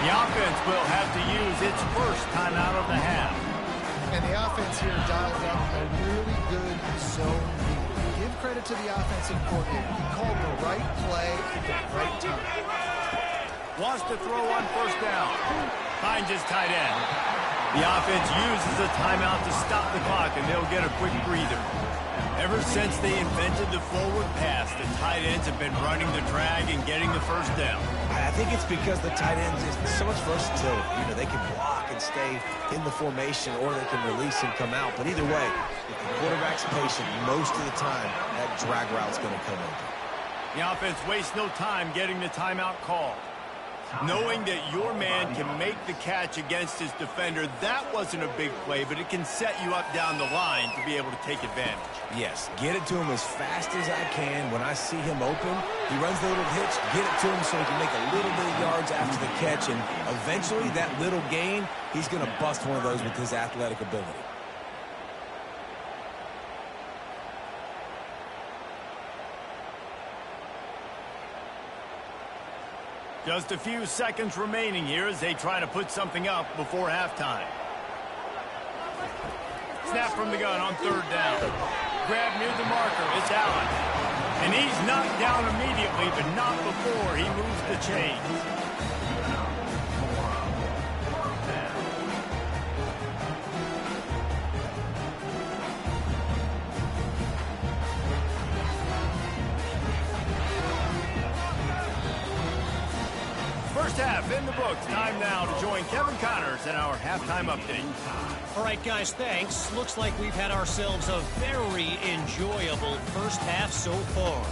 The offense will have to use its first timeout of the half. And the offense here dialed up a really good zone read. Give credit to the offensive coordinator. He called the right play at the right time. Wants to throw on first down. Finds his tight end. The offense uses a timeout to stop the clock, and they'll get a quick breather. Ever since they invented the forward pass, the tight ends have been running the drag and getting the first down. I think it's because the tight ends is so much versatility. You know, they can block and stay in the formation, or they can release and come out. But either way, if the quarterback's patient, most of the time, that drag route's going to come open. The offense wastes no time getting the timeout call. Knowing that your man can make the catch against his defender, that wasn't a big play, but it can set you up down the line to be able to take advantage. Yes, get it to him as fast as I can. When I see him open, he runs the little hitch, get it to him so he can make a little bit of yards after the catch, and eventually that little gain, he's going to bust one of those with his athletic ability. Just a few seconds remaining here as they try to put something up before halftime. Snap from the gun on third down. Grab near the marker. It's Allen. And he's knocked down immediately, but not before he moves the chains. First half in the books. Time now to join Kevin Connors in our halftime update. All right, guys, thanks. Looks like we've had ourselves a very enjoyable first half so far.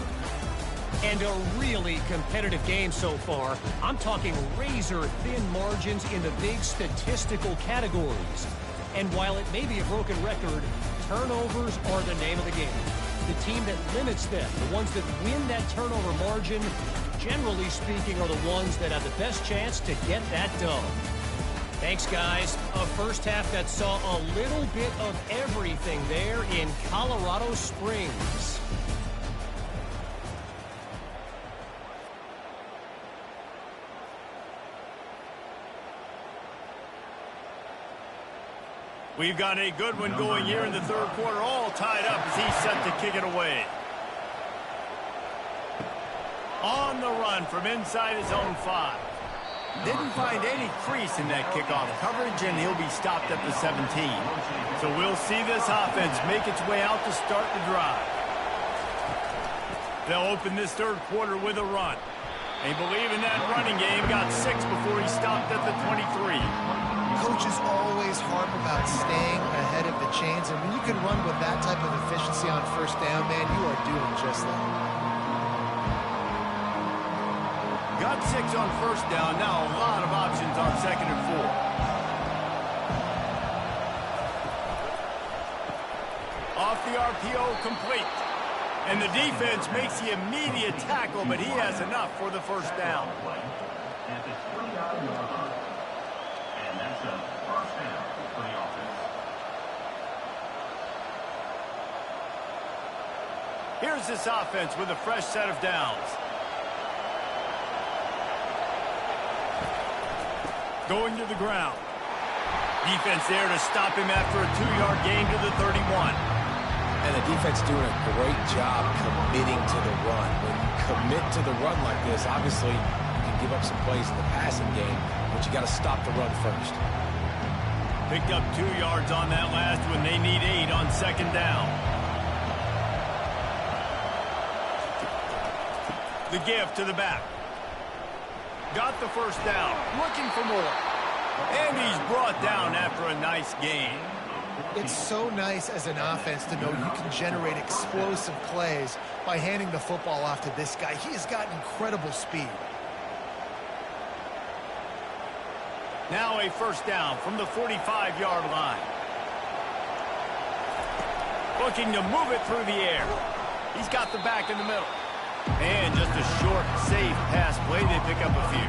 And a really competitive game so far. I'm talking razor-thin margins in the big statistical categories. And while it may be a broken record, turnovers are the name of the game. The team that limits them, the ones that win that turnover margin, generally speaking, are the ones that have the best chance to get that done. Thanks, guys. A first half that saw a little bit of everything there in Colorado Springs. We've got a good one going here in the third quarter, all tied up as he's set to kick it away. On the run from inside his own 5. Didn't find any crease in that kickoff coverage, and he'll be stopped at the 17. So we'll see this offense make its way out to start the drive. They'll open this third quarter with a run. They believe in that running game, got 6 before he stopped at the 23. Coaches always harp about staying ahead of the chains, and when you can run with that type of efficiency on first down, man, you are doing just that. Got 6 on first down. Now a lot of options on 2nd and 4. Off the RPO, complete. And the defense makes the immediate tackle, but he has enough for the first down. At the 20-yard line. And that's a first down for the offense. Here's this offense with a fresh set of downs. Going to the ground. Defense there to stop him after a 2-yard gain to the 31. And the defense doing a great job committing to the run. When you commit to the run like this, obviously you can give up some plays in the passing game, but you got to stop the run first. Picked up 2 yards on that last one. They need 8 on 2nd down. The give to the back. Got the first down. Looking for more. And he's brought down after a nice gain. It's so nice as an offense to know you can generate explosive plays by handing the football off to this guy. He has got incredible speed. Now a first down from the 45-yard line. Looking to move it through the air. He's got the back in the middle. And just a short, safe pass play. They pick up a few.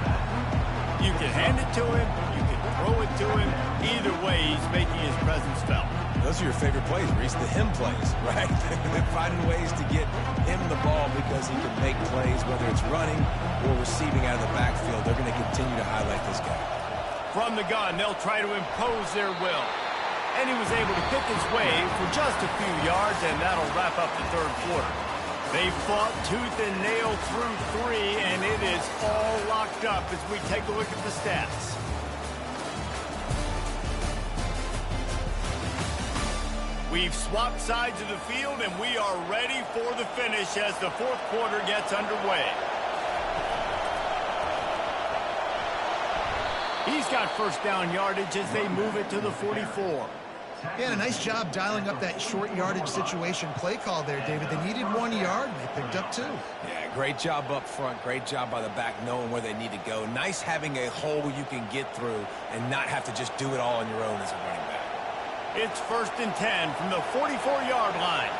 You can hand it to him. You can throw it to him. Either way, he's making his presence felt. Those are your favorite plays, Reese, the him plays, right? They're finding ways to get him the ball because he can make plays, whether it's running or receiving out of the backfield. They're going to continue to highlight this guy. From the gun, they'll try to impose their will. And he was able to pick his way for just a few yards, and that'll wrap up the third quarter. They fought tooth and nail through 3, and it is all locked up as we take a look at the stats. We've swapped sides of the field, and we are ready for the finish as the fourth quarter gets underway. He's got first down yardage as they move it to the 44. Yeah, a nice job dialing up that short yardage situation play call there, David. They needed 1 yard, and they picked up 2. Yeah, great job up front. Great job by the back knowing where they need to go. Nice having a hole you can get through and not have to just do it all on your own as a running back. It's 1st and 10 from the 44-yard line.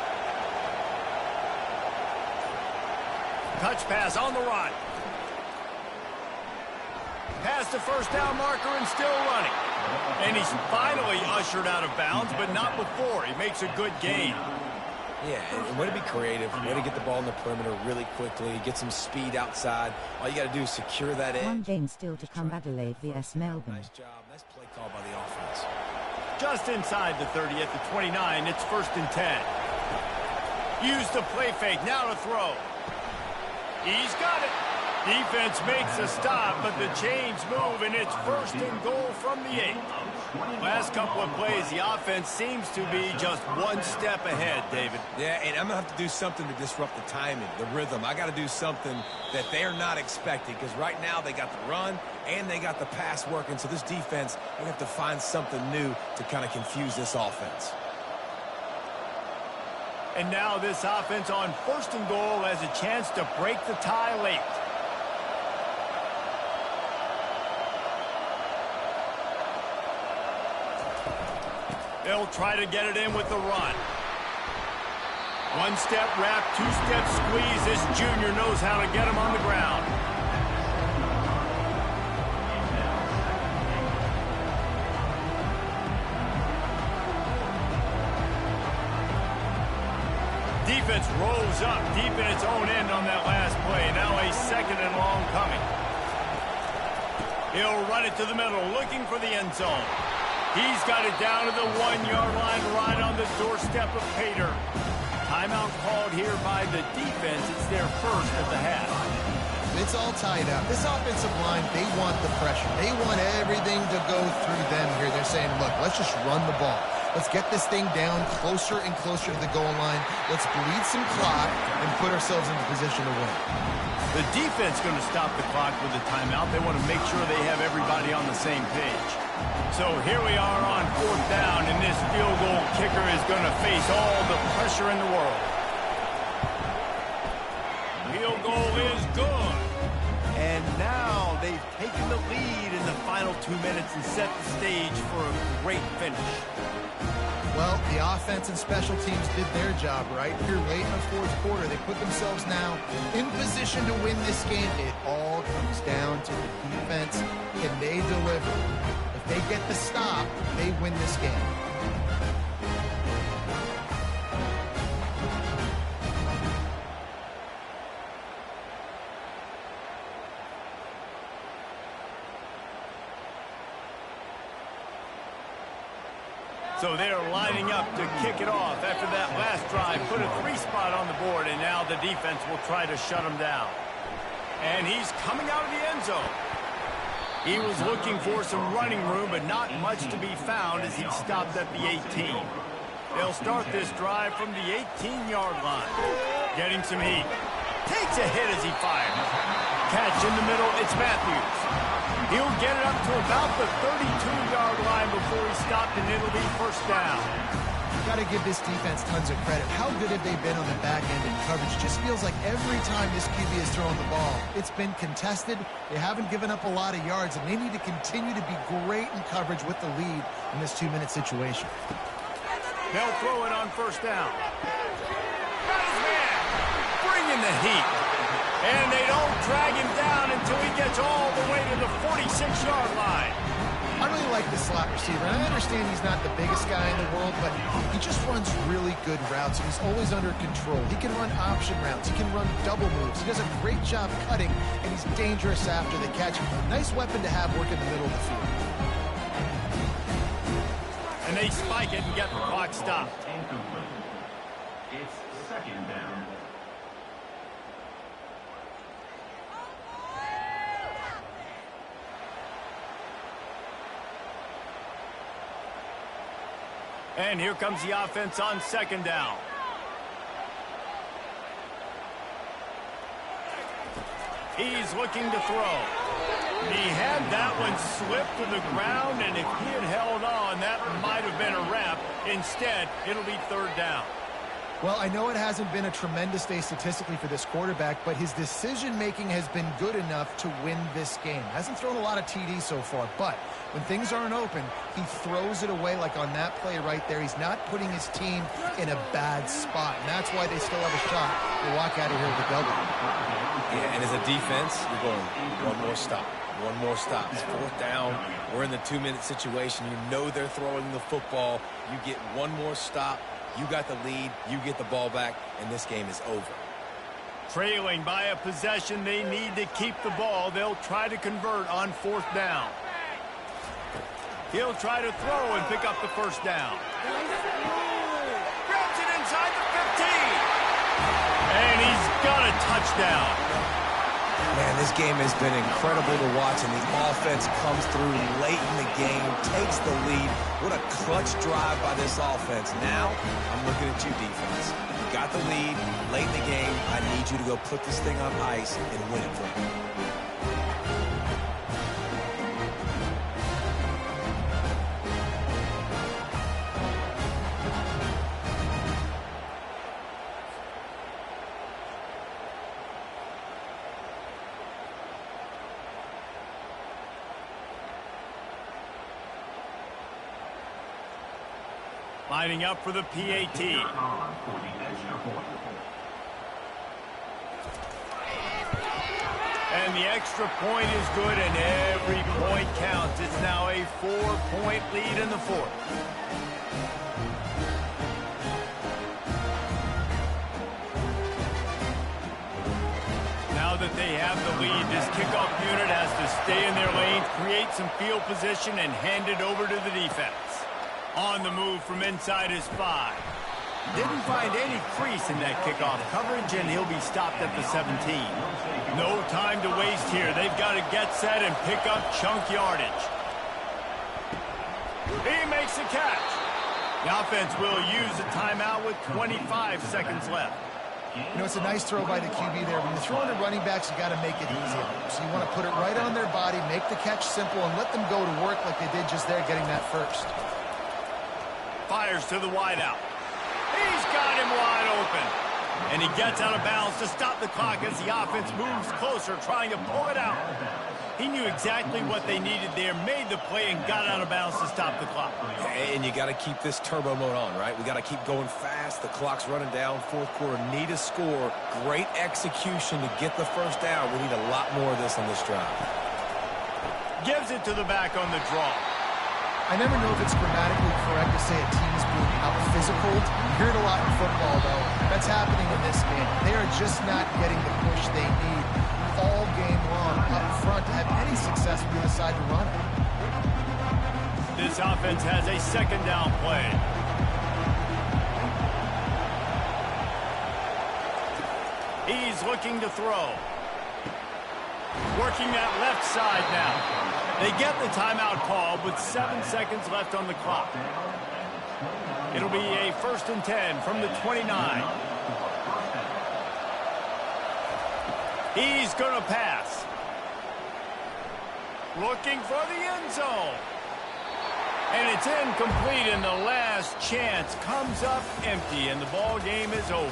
Touch pass on the run. Past the first down marker and still running. And he's finally ushered out of bounds, but not before. He makes a good gain. Yeah, and way to be creative, way to get the ball in the perimeter really quickly, get some speed outside. All you got to do is secure that edge. One game still to come, Adelaide vs Melbourne. Nice job. Nice play call by the offense. Just inside the 30 at the 29, it's 1st and 10. Use the play fake, now to throw. He's got it. Defense makes a stop, but the chains move, and it's 1st and goal from the 8. Last couple of plays, the offense seems to be just one step ahead, David. Yeah, and I'm going to have to do something to disrupt the timing, the rhythm. I got to do something that they're not expecting, because right now they got the run and they got the pass working, so this defense, they have to find something new to kind of confuse this offense. And now this offense on 1st and goal has a chance to break the tie late. They'll try to get it in with the run. One-step wrap, two-step squeeze. This junior knows how to get him on the ground. defense rolls up deep in its own end on that last play. Now a 2nd and long coming. He'll run it to the middle, looking for the end zone. He's got it down to the 1-yard line, right on the doorstep of Pater. Timeout called here by the defense. It's their first of the half. It's all tied up. This offensive line, they want the pressure. They want everything to go through them here. They're saying, look, let's just run the ball. Let's get this thing down closer and closer to the goal line. Let's bleed some clock and put ourselves in the position to win. The defense going to stop the clock with a timeout. They want to make sure they have everybody on the same page. So here we are on 4th down, and this field goal kicker is going to face all the pressure in the world. Field goal is good. And now they've taken the lead in the final 2 minutes and set the stage for a great finish. Well, the offense and special teams did their job, right? Here late in the 4th quarter, they put themselves now in position to win this game. It all comes down to the defense. Can they deliver? If they get the stop, they win this game. So they're lining up to kick it off after that last drive. Put a 3 spot on the board, and now the defense will try to shut him down. And he's coming out of the end zone. He was looking for some running room, but not much to be found as he stopped at the 18. They'll start this drive from the 18-yard line. Getting some heat. Takes a hit as he fires. Catch in the middle, it's Matthews. He'll get it up to about the 32-yard line before he stopped, and it'll be 1st down. Got to give this defense tons of credit. How good have they been on the back end in coverage? Just feels like every time this QB has thrown the ball, it's been contested. They haven't given up a lot of yards, and they need to continue to be great in coverage with the lead in this 2-minute situation. They'll throw it on 1st down. Got his man. Bringing the heat. And they don't drag him down until he gets all the way to the 46-yard line. I really like this slot receiver, and I understand he's not the biggest guy in the world, but he just runs really good routes, and he's always under control. He can run option routes. He can run double moves. He does a great job cutting, and he's dangerous after the catch. Nice weapon to have working in the middle of the field. And they spike it and get the clock stopped. It's 2nd down. And here comes the offense on 2nd down. He's looking to throw. He had that one slip to the ground, and if he had held on, that might have been a wrap. Instead, it'll be 3rd down. Well, I know it hasn't been a tremendous day statistically for this quarterback, but his decision-making has been good enough to win this game. Hasn't thrown a lot of TDs so far, but when things aren't open, he throws it away like on that play right there. He's not putting his team in a bad spot, and that's why they still have a shot to walk out of here with a double. Yeah, and as a defense, you're going one more stop. One more stop. It's 4th down. We're in the 2-minute situation. You know they're throwing the football. You get one more stop. You got the lead, you get the ball back, and this game is over. Trailing by a possession, they need to keep the ball. They'll try to convert on 4th down. He'll try to throw and pick up the 1st down. Grabs it inside the 15. And he's got a touchdown. Man, this game has been incredible to watch, and the offense comes through late in the game, takes the lead. What a clutch drive by this offense. Now, I'm looking at you, defense. You got the lead late in the game. I need you to go put this thing on ice and win it for me. Lining up for the PAT. And the extra point is good, and every point counts. It's now a 4-point lead in the 4th. now that they have the lead, this kickoff unit has to stay in their lane, create some field position, and hand it over to the defense. On the move from inside his 5. Didn't find any crease in that kickoff coverage, and he'll be stopped at the 17. No time to waste here. They've got to get set and pick up chunk yardage. He makes the catch. The offense will use a timeout with 25 seconds left. You know, it's a nice throw by the QB there. When you're throwing to running backs, you got to make it easy. So you want to put it right on their body, make the catch simple, and let them go to work like they did just there, getting that first. Fires to the wideout. He's got him wide open. And he gets out of bounds to stop the clock as the offense moves closer, trying to pull it out. He knew exactly what they needed there, made the play, and got out of bounds to stop the clock. And you got to keep this turbo mode on, right? We got to keep going fast. The clock's running down. Fourth quarter, need a score. Great execution to get the first down. We need a lot more of this on this drive. Gives it to the back on the draw. I never know if it's grammatically correct to say a team is being out-physical. You hear it a lot in football, though. That's happening in this game. They are just not getting the push they need all game long up front to have any success when they decide to run it. This offense has a second down play. He's looking to throw. Working that left side now. They get the timeout call with 7 seconds left on the clock. It'll be a 1st and 10 from the 29. He's going to pass. Looking for the end zone. And it's incomplete, and the last chance comes up empty, and the ball game is over.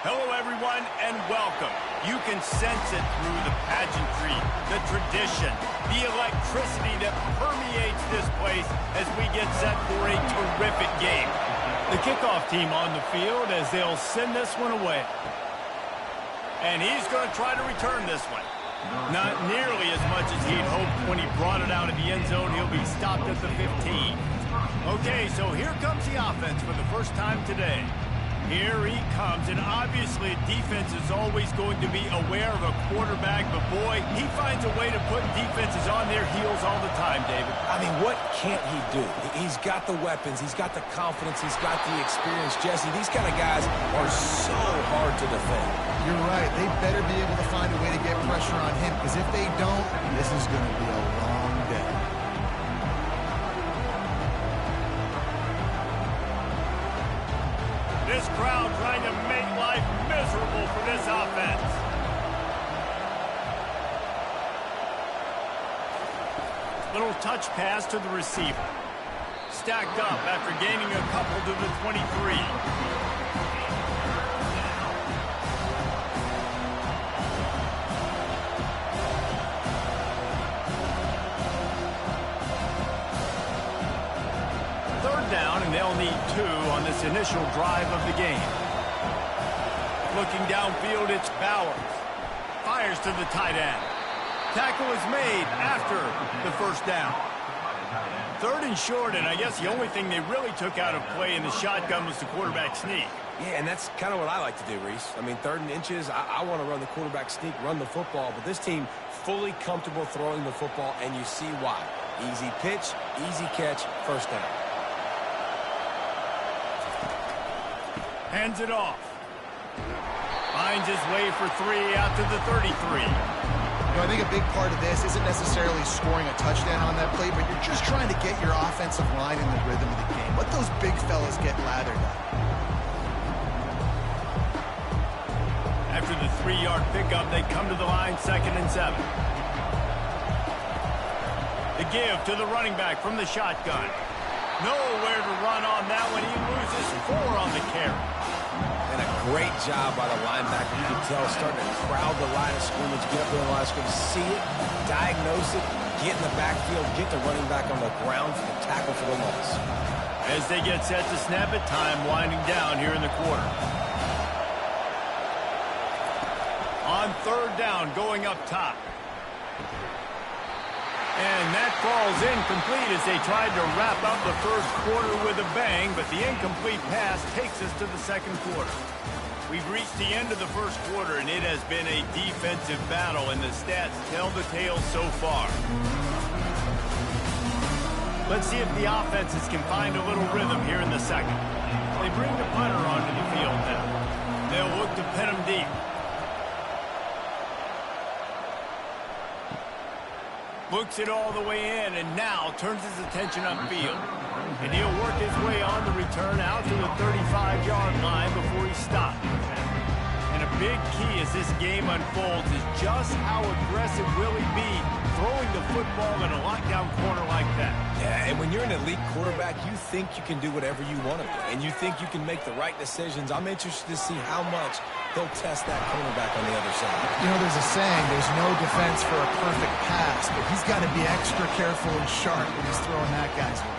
Hello, everyone, and welcome. You can sense it through the pageantry, the tradition, the electricity that permeates this place as we get set for a terrific game. The kickoff team on the field as they'll send this one away. And he's going to try to return this one. Not nearly as much as he'd hoped when he brought it out of the end zone. He'll be stopped at the 15. Okay, so here comes the offense for the first time today. Here he comes, and obviously defense is always going to be aware of a quarterback, but boy, he finds a way to put defenses on their heels all the time, David. I mean, what can't he do? He's got the weapons, he's got the confidence, he's got the experience. Jesse, these kind of guys are so hard to defend. You're right. They better be able to find a way to get pressure on him, because if they don't, this is going to be a long day. This crowd trying to make life miserable for this offense. Little touch pass to the receiver. Stacked up after gaining a couple to the 23. Down, and they'll need 2 on this initial drive of the game. Looking downfield, it's Bowers. Fires to the tight end. Tackle is made after the first down. 3rd and short, and I guess the only thing they really took out of play in the shotgun was the quarterback sneak. Yeah, and that's kind of what I like to do, Reese. I mean, 3rd and inches, I want to run the quarterback sneak, run the football, but this team fully comfortable throwing the football, and you see why. Easy pitch, easy catch, first down. Hands it off. Finds his way for 3 out to the 33. You know, I think a big part of this isn't necessarily scoring a touchdown on that play, but you're just trying to get your offensive line in the rhythm of the game. Let those big fellas get lathered up. After the 3-yard pickup, they come to the line, 2nd and 7. The give to the running back from the shotgun. Nowhere to run on that one. He loses 4 on the carry. And a great job by the linebacker. You can tell starting to crowd the line of scrimmage, get up there in the line of scrimmage, see it, diagnose it, get in the backfield, get the running back on the ground for the tackle for the loss. As they get set to snap it, time winding down here in the quarter. On 3rd down, going up top. And that falls incomplete as they tried to wrap up the first quarter with a bang, but the incomplete pass takes us to the 2nd quarter. We've reached the end of the first quarter, and it has been a defensive battle, and the stats tell the tale so far. Let's see if the offenses can find a little rhythm here in the 2nd. They bring the punter onto the field now. They'll look to pin him deep. Looks it all the way in, and now turns his attention upfield. And he'll work his way on the return out to the 35-yard line before he stops. And a big key as this game unfolds is just how aggressive will he be throwing the football in a lockdown corner like that. Yeah, and when you're an elite quarterback, you think you can do whatever you want to do, and you think you can make the right decisions. I'm interested to see how much he'll test that cornerback on the other side. You know, there's a saying, there's no defense for a perfect pass, but he's got to be extra careful and sharp when he's throwing that guy's way.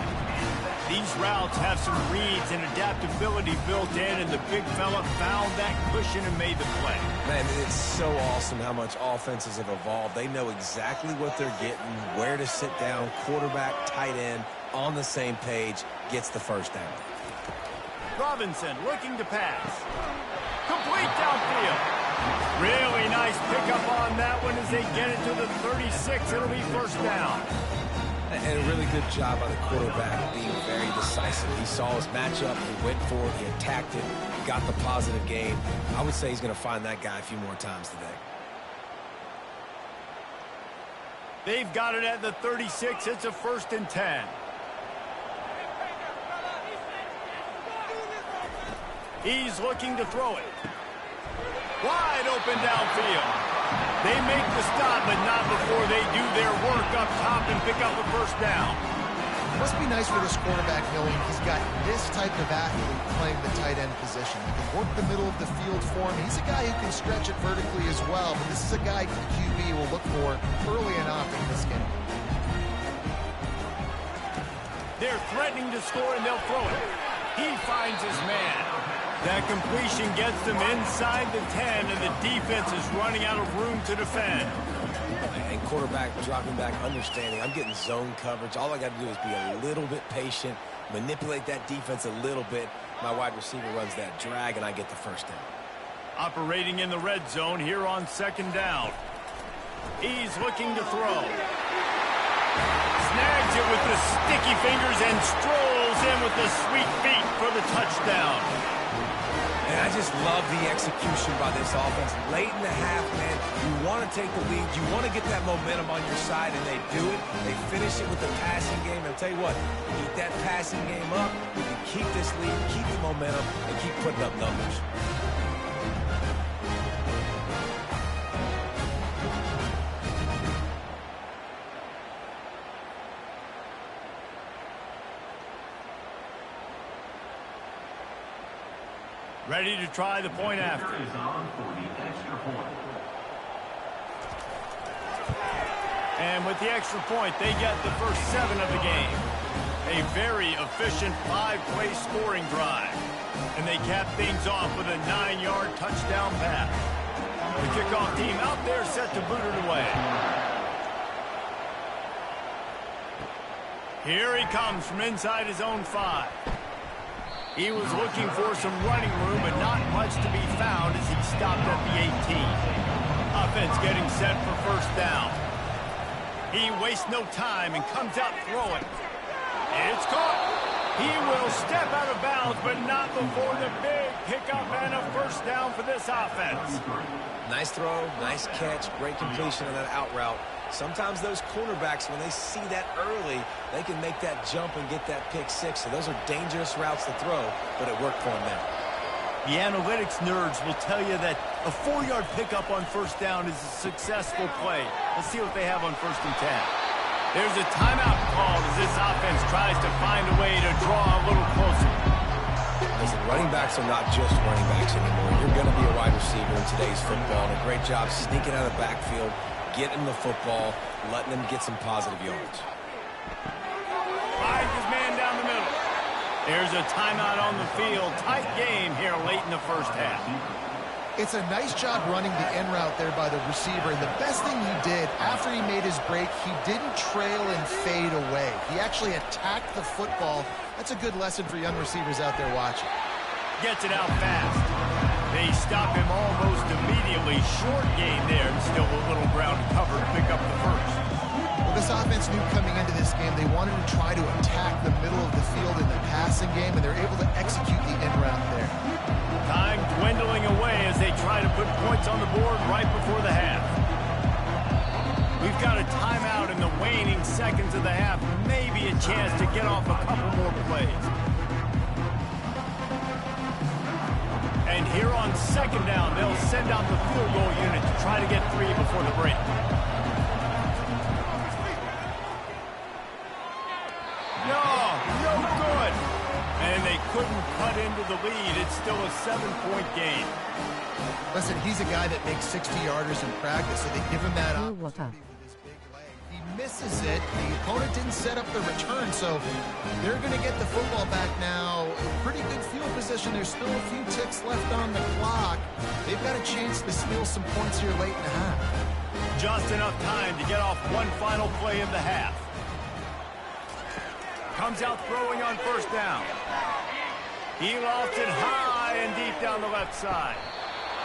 These routes have some reads and adaptability built in, and the big fella found that cushion and made the play. Man, it's so awesome how much offenses have evolved. They know exactly what they're getting, where to sit down, quarterback, tight end, on the same page, gets the first down. Robinson looking to pass. Complete downfield. Really nice pickup on that one as they get it to the 36. It'll be first down. And a really good job by the quarterback being very decisive. He saw his matchup, he went for it, he attacked it, got the positive gain. I would say he's going to find that guy a few more times today. They've got it at the 36. It's a 1st and 10. He's looking to throw it. Wide open downfield. They make the stop, but not before they do their work up top and pick up the first down. Must be nice for this quarterback knowing he's got this type of athlete playing the tight end position. He can work the middle of the field for him. He's a guy who can stretch it vertically as well, but this is a guy the QB will look for early and often in this game. They're threatening to score, and they'll throw it. He finds his man. That completion gets them inside the 10, and the defense is running out of room to defend. And quarterback dropping back, understanding I'm getting zone coverage. All I got to do is be a little bit patient, manipulate that defense a little bit. My wide receiver runs that drag, and I get the first down. Operating in the red zone here on second down. He's looking to throw. Snags it with the sticky fingers and strolls in with the sweet feet for the touchdown. And I just love the execution by this offense. Late in the half, man, you want to take the lead. You want to get that momentum on your side, and they do it. They finish it with the passing game. And I'll tell you what, keep that passing game up. You can keep this lead, keep the momentum, and keep putting up numbers. Ready to try the point after. Is on for the extra point. And with the extra point, they get the first 7 of the game. A very efficient 5-play scoring drive. And they cap things off with a 9-yard touchdown pass. The kickoff team out there set to boot it away. Here he comes from inside his own 5. He was looking for some running room, but not much to be found as he stopped at the 18. Offense getting set for first down. He wastes no time and comes out throwing. It's caught. He will step out of bounds, but not before the big pickup and a first down for this offense. Nice throw, nice catch, great completion on that out route. Sometimes those cornerbacks, when they see that early, they can make that jump and get that pick 6. So those are dangerous routes to throw, but it worked for him now. The analytics nerds will tell you that a 4-yard pickup on first down is a successful play. Let's see what they have on first and 10. There's a timeout called as this offense tries to find a way to draw a little closer. Listen, running backs are not just running backs anymore. You're going to be a wide receiver in today's football, and a great job sneaking out of the backfield, getting the football, letting them get some positive yards. Finds his man down the middle. There's a timeout on the field. Tight game here late in the first half. It's a nice job running the in route there by the receiver. And the best thing he did after he made his break, he didn't trail and fade away. He actually attacked the football. That's a good lesson for young receivers out there watching. Gets it out fast. They stop him almost immediately. Short gain there, and still a little ground to cover to pick up the first. Well, this offense knew coming into this game they wanted to try to attack the middle of the field in the passing game, and they're able to execute the in route there. Time dwindling away as they try to put points on the board right before the half. We've got a timeout in the waning seconds of the half. Maybe a chance to get off a couple more plays. And here on second down, they'll send out the field goal unit to try to get 3 before the break. No good. And they couldn't cut into the lead. It's still a 7-point game. Listen, he's a guy that makes 60-yarders in practice, so they give him that Oh, what up? opportunity with his big leg. He misses it. The opponent didn't set up the return, so they're going to get the football back now. Pretty good field position. There's still a few ticks left on the clock. They've got a chance to steal some points here late in the half. Just enough time to get off one final play of the half. Comes out throwing on first down. He lofts it high and deep down the left side.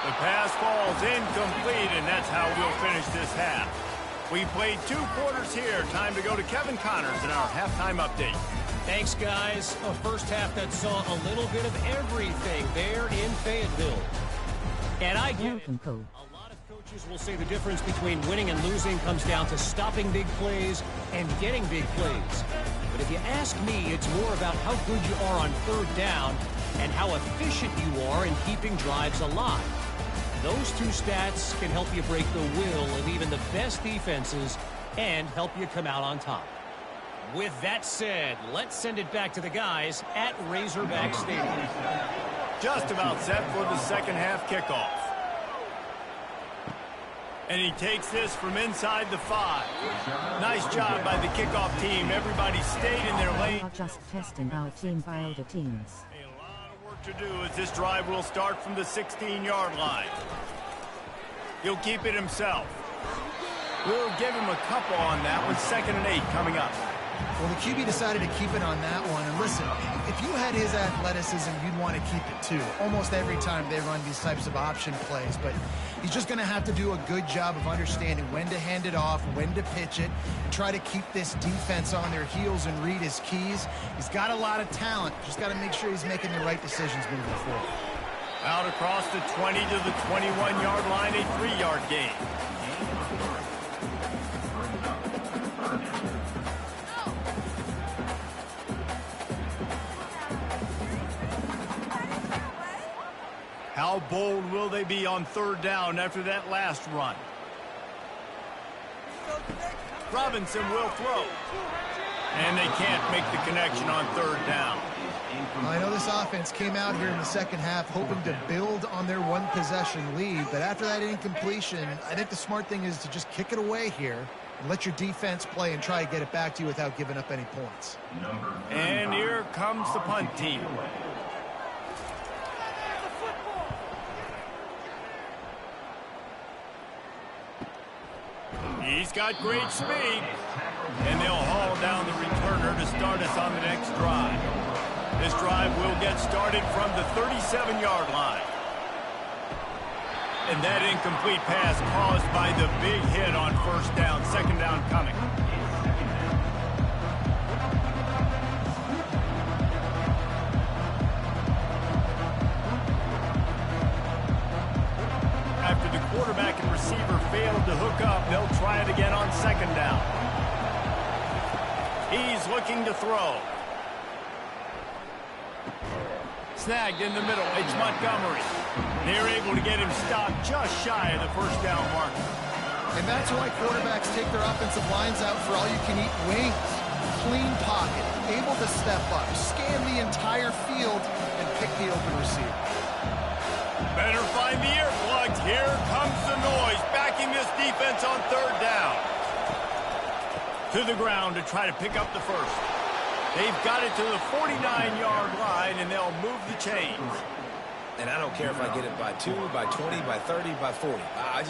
The pass falls incomplete, and that's how we'll finish this half. We played 2 quarters here. Time to go to Kevin Connors in our halftime update. Thanks, guys. A first half that saw a little bit of everything there in Fayetteville. And I get it. A lot of coaches will say the difference between winning and losing comes down to stopping big plays and getting big plays. But if you ask me, it's more about how good you are on third down and how efficient you are in keeping drives alive. Those 2 stats can help you break the will of even the best defenses and help you come out on top. With that said, let's send it back to the guys at Razorback Stadium. Just about set for the second half kickoff. And he takes this from inside the 5. Nice job by the kickoff team. Everybody stayed in their lane. We are just testing our team by older teams. A lot of work to do as this drive will start from the 16-yard line. He'll keep it himself. We'll give him a couple on that one. 2nd and 8 coming up. Well, the QB decided to keep it on that one. And listen, if you had his athleticism, you'd want to keep it too. Almost every time they run these types of option plays. But he's just going to have to do a good job of understanding when to hand it off, when to pitch it, and try to keep this defense on their heels and read his keys. He's got a lot of talent. Just got to make sure he's making the right decisions moving forward. Out across the 20 to the 21-yard line, a 3-yard gain. How bold will they be on 3rd down after that last run? Robinson will throw. And they can't make the connection on 3rd down. I know this offense came out here in the second half hoping to build on their one-possession lead, but after that incompletion, I think the smart thing is to just kick it away here and let your defense play and try to get it back to you without giving up any points. And here comes the punt team. He's got great speed. And they'll haul down the returner to start us on the next drive. This drive will get started from the 37-yard line. And that incomplete pass caused by the big hit on 1st down. 2nd down coming. After the quarterback and receiver failed to hook up, they'll try it again on 2nd down. He's looking to throw. Snagged in the middle. It's Montgomery. They're able to get him stopped just shy of the 1st down mark. And that's why quarterbacks take their offensive lines out for all-you-can-eat wings. Clean pocket, able to step up, scan the entire field, and pick the open receiver. Better find the earplugs. Here comes the noise, backing this defense on 3rd down. To the ground to try to pick up the 1st. They've got it to the 49-yard line, and they'll move the chains. And I don't care if I get it by 2, by 20, by 30, by 40. I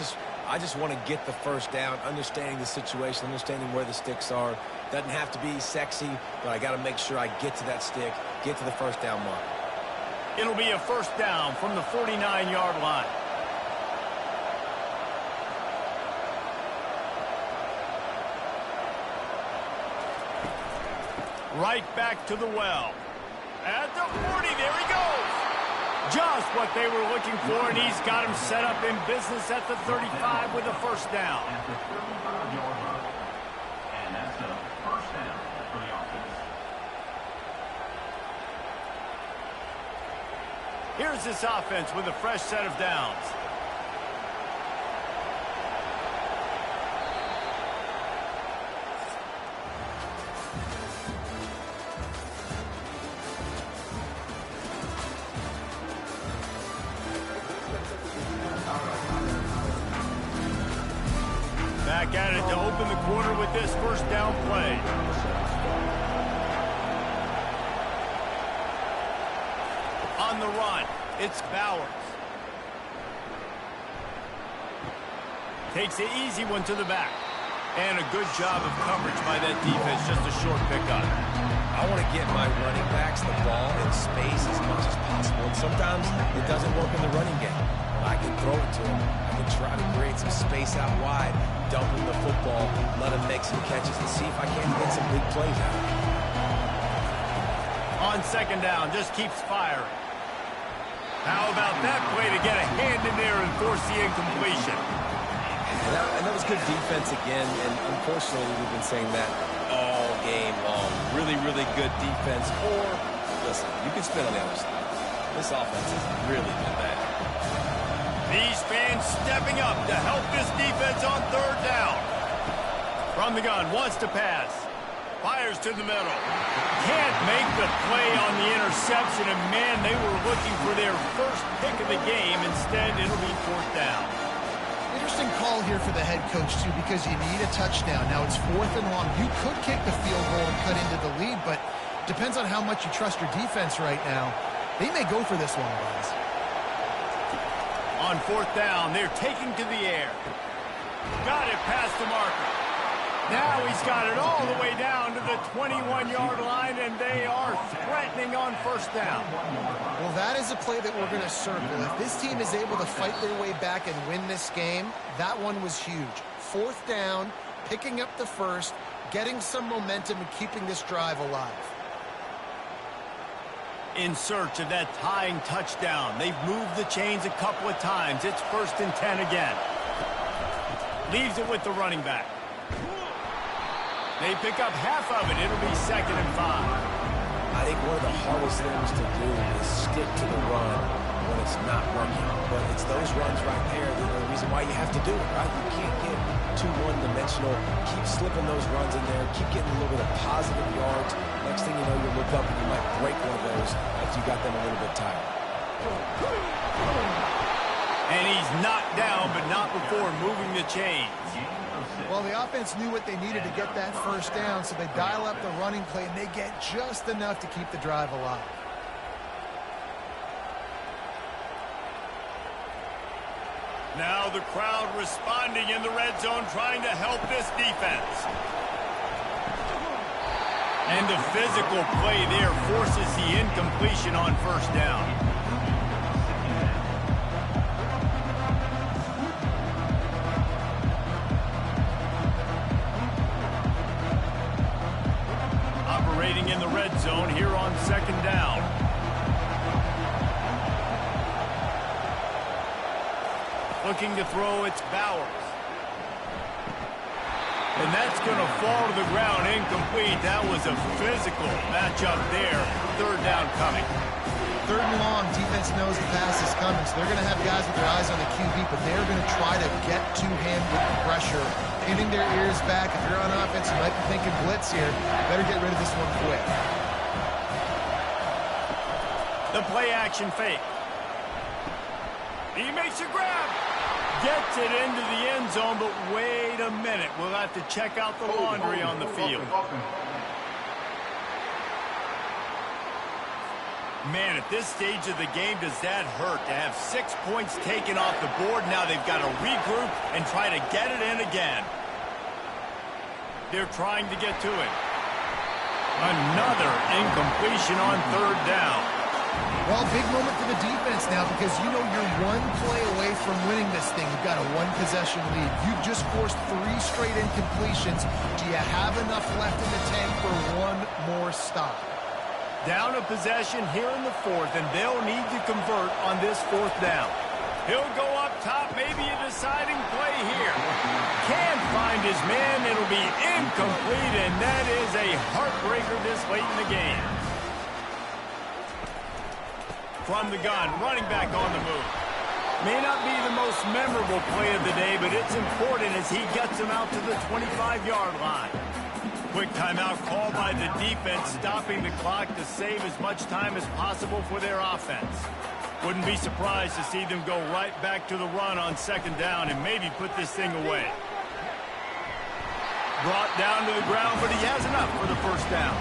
just want to get the 1st down, understanding the situation, understanding where the sticks are. Doesn't have to be sexy, but I got to make sure I get to that stick, get to the 1st down mark. It'll be a 1st down from the 49-yard line. Right back to the well. At the 40, there he goes. Just what they were looking for, and he's got him set up in business at the 35 with a 1st down. At the 35-yard line. And that's a 1st down for the offense. Here's this offense with a fresh set of downs. Back at it to open the quarter with this 1st down play. On the run, it's Bowers. Takes the easy one to the back. And a good job of coverage by that defense, just a short pickup. I want to get my running backs the ball in space as much as possible. And sometimes it doesn't work in the running game. I can throw it to him. I can try to create some space out wide, dump him the football, let him make some catches, and see if I can't get some big plays out. On 2nd down, just keeps firing. How about that play to get a hand in there and force the incompletion? And that was good defense again, and unfortunately we've been saying that all game long. Really, really good defense. Or, listen, you can spin on the other side. This offense has really been bad. These fans stepping up to help this defense on 3rd down. From the gun, wants to pass. Fires to the middle. Can't make the play on the interception, and man, they were looking for their first pick of the game. Instead, it'll be 4th down. Interesting call here for the head coach, too, because you need a touchdown. Now it's 4th and long. You could kick the field goal and cut into the lead, but depends on how much you trust your defense right now. They may go for this one, guys. On 4th down, they're taking to the air. Got it past the marker. Now he's got it all the way down to the 21-yard line, and they are threatening on 1st down. Well, that is a play that we're going to circle. If this team is able to fight their way back and win this game, that one was huge. 4th down, picking up the first, getting some momentum and keeping this drive alive. In search of that tying touchdown. They've moved the chains a couple of times. It's 1st and 10 again. Leaves it with the running back. They pick up half of it. It'll be 2nd and 5. I think one of the hardest things to do is stick to the run when it's not working. But it's those runs right there that are the reason why you have to do it, right? You can't get too one-dimensional. Keep slipping those runs in there. Keep getting a little bit of positive yards. Next thing you know, you look up and you might break one of those after you got them a little bit tired. And he's knocked down, but not before moving the chains. Well, the offense knew what they needed to get that 1st down, so they dial up the running play, and they get just enough to keep the drive alive. Now the crowd responding in the red zone, trying to help this defense. And the physical play there forces the incompletion on 1st down. Operating in the red zone here on 2nd down. Looking to throw, it's Bowers. And that's going to fall to the ground incomplete. That was a physical matchup there. 3rd down coming. 3rd and long, defense knows the pass is coming, so they're going to have guys with their eyes on the QB, but they're going to try to get to him with the pressure, pinning their ears back. If you're on offense, you might be thinking blitz here. Better get rid of this one quick. The play action fake. He makes a grab. Gets it into the end zone, but wait a minute. We'll have to check out the laundry on the field. Man, at this stage of the game, does that hurt to have 6 points taken off the board? Now they've got to regroup and try to get it in again. They're trying to get to it. Another incompletion on 3rd down. Well, big moment for the defense now because you know you're one play away from winning this thing. You've got a one-possession lead. You've just forced 3 straight incompletions. Do you have enough left in the tank for one more stop? Down a possession here in the 4th, and they'll need to convert on this 4th down. He'll go up top, maybe a deciding play here. Can't find his man. It'll be incomplete, and that is a heartbreaker this late in the game. From the gun, running back on the move. May not be the most memorable play of the day, but it's important as he gets him out to the 25-yard line. Quick timeout called by the defense, stopping the clock to save as much time as possible for their offense. Wouldn't be surprised to see them go right back to the run on 2nd down and maybe put this thing away. Brought down to the ground, but he has enough for the 1st down.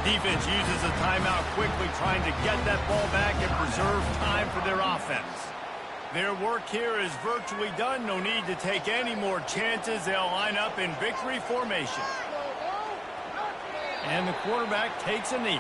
Defense uses a timeout quickly, trying to get that ball back and preserve time for their offense. Their work here is virtually done. No need to take any more chances. They'll line up in victory formation. And the quarterback takes a knee.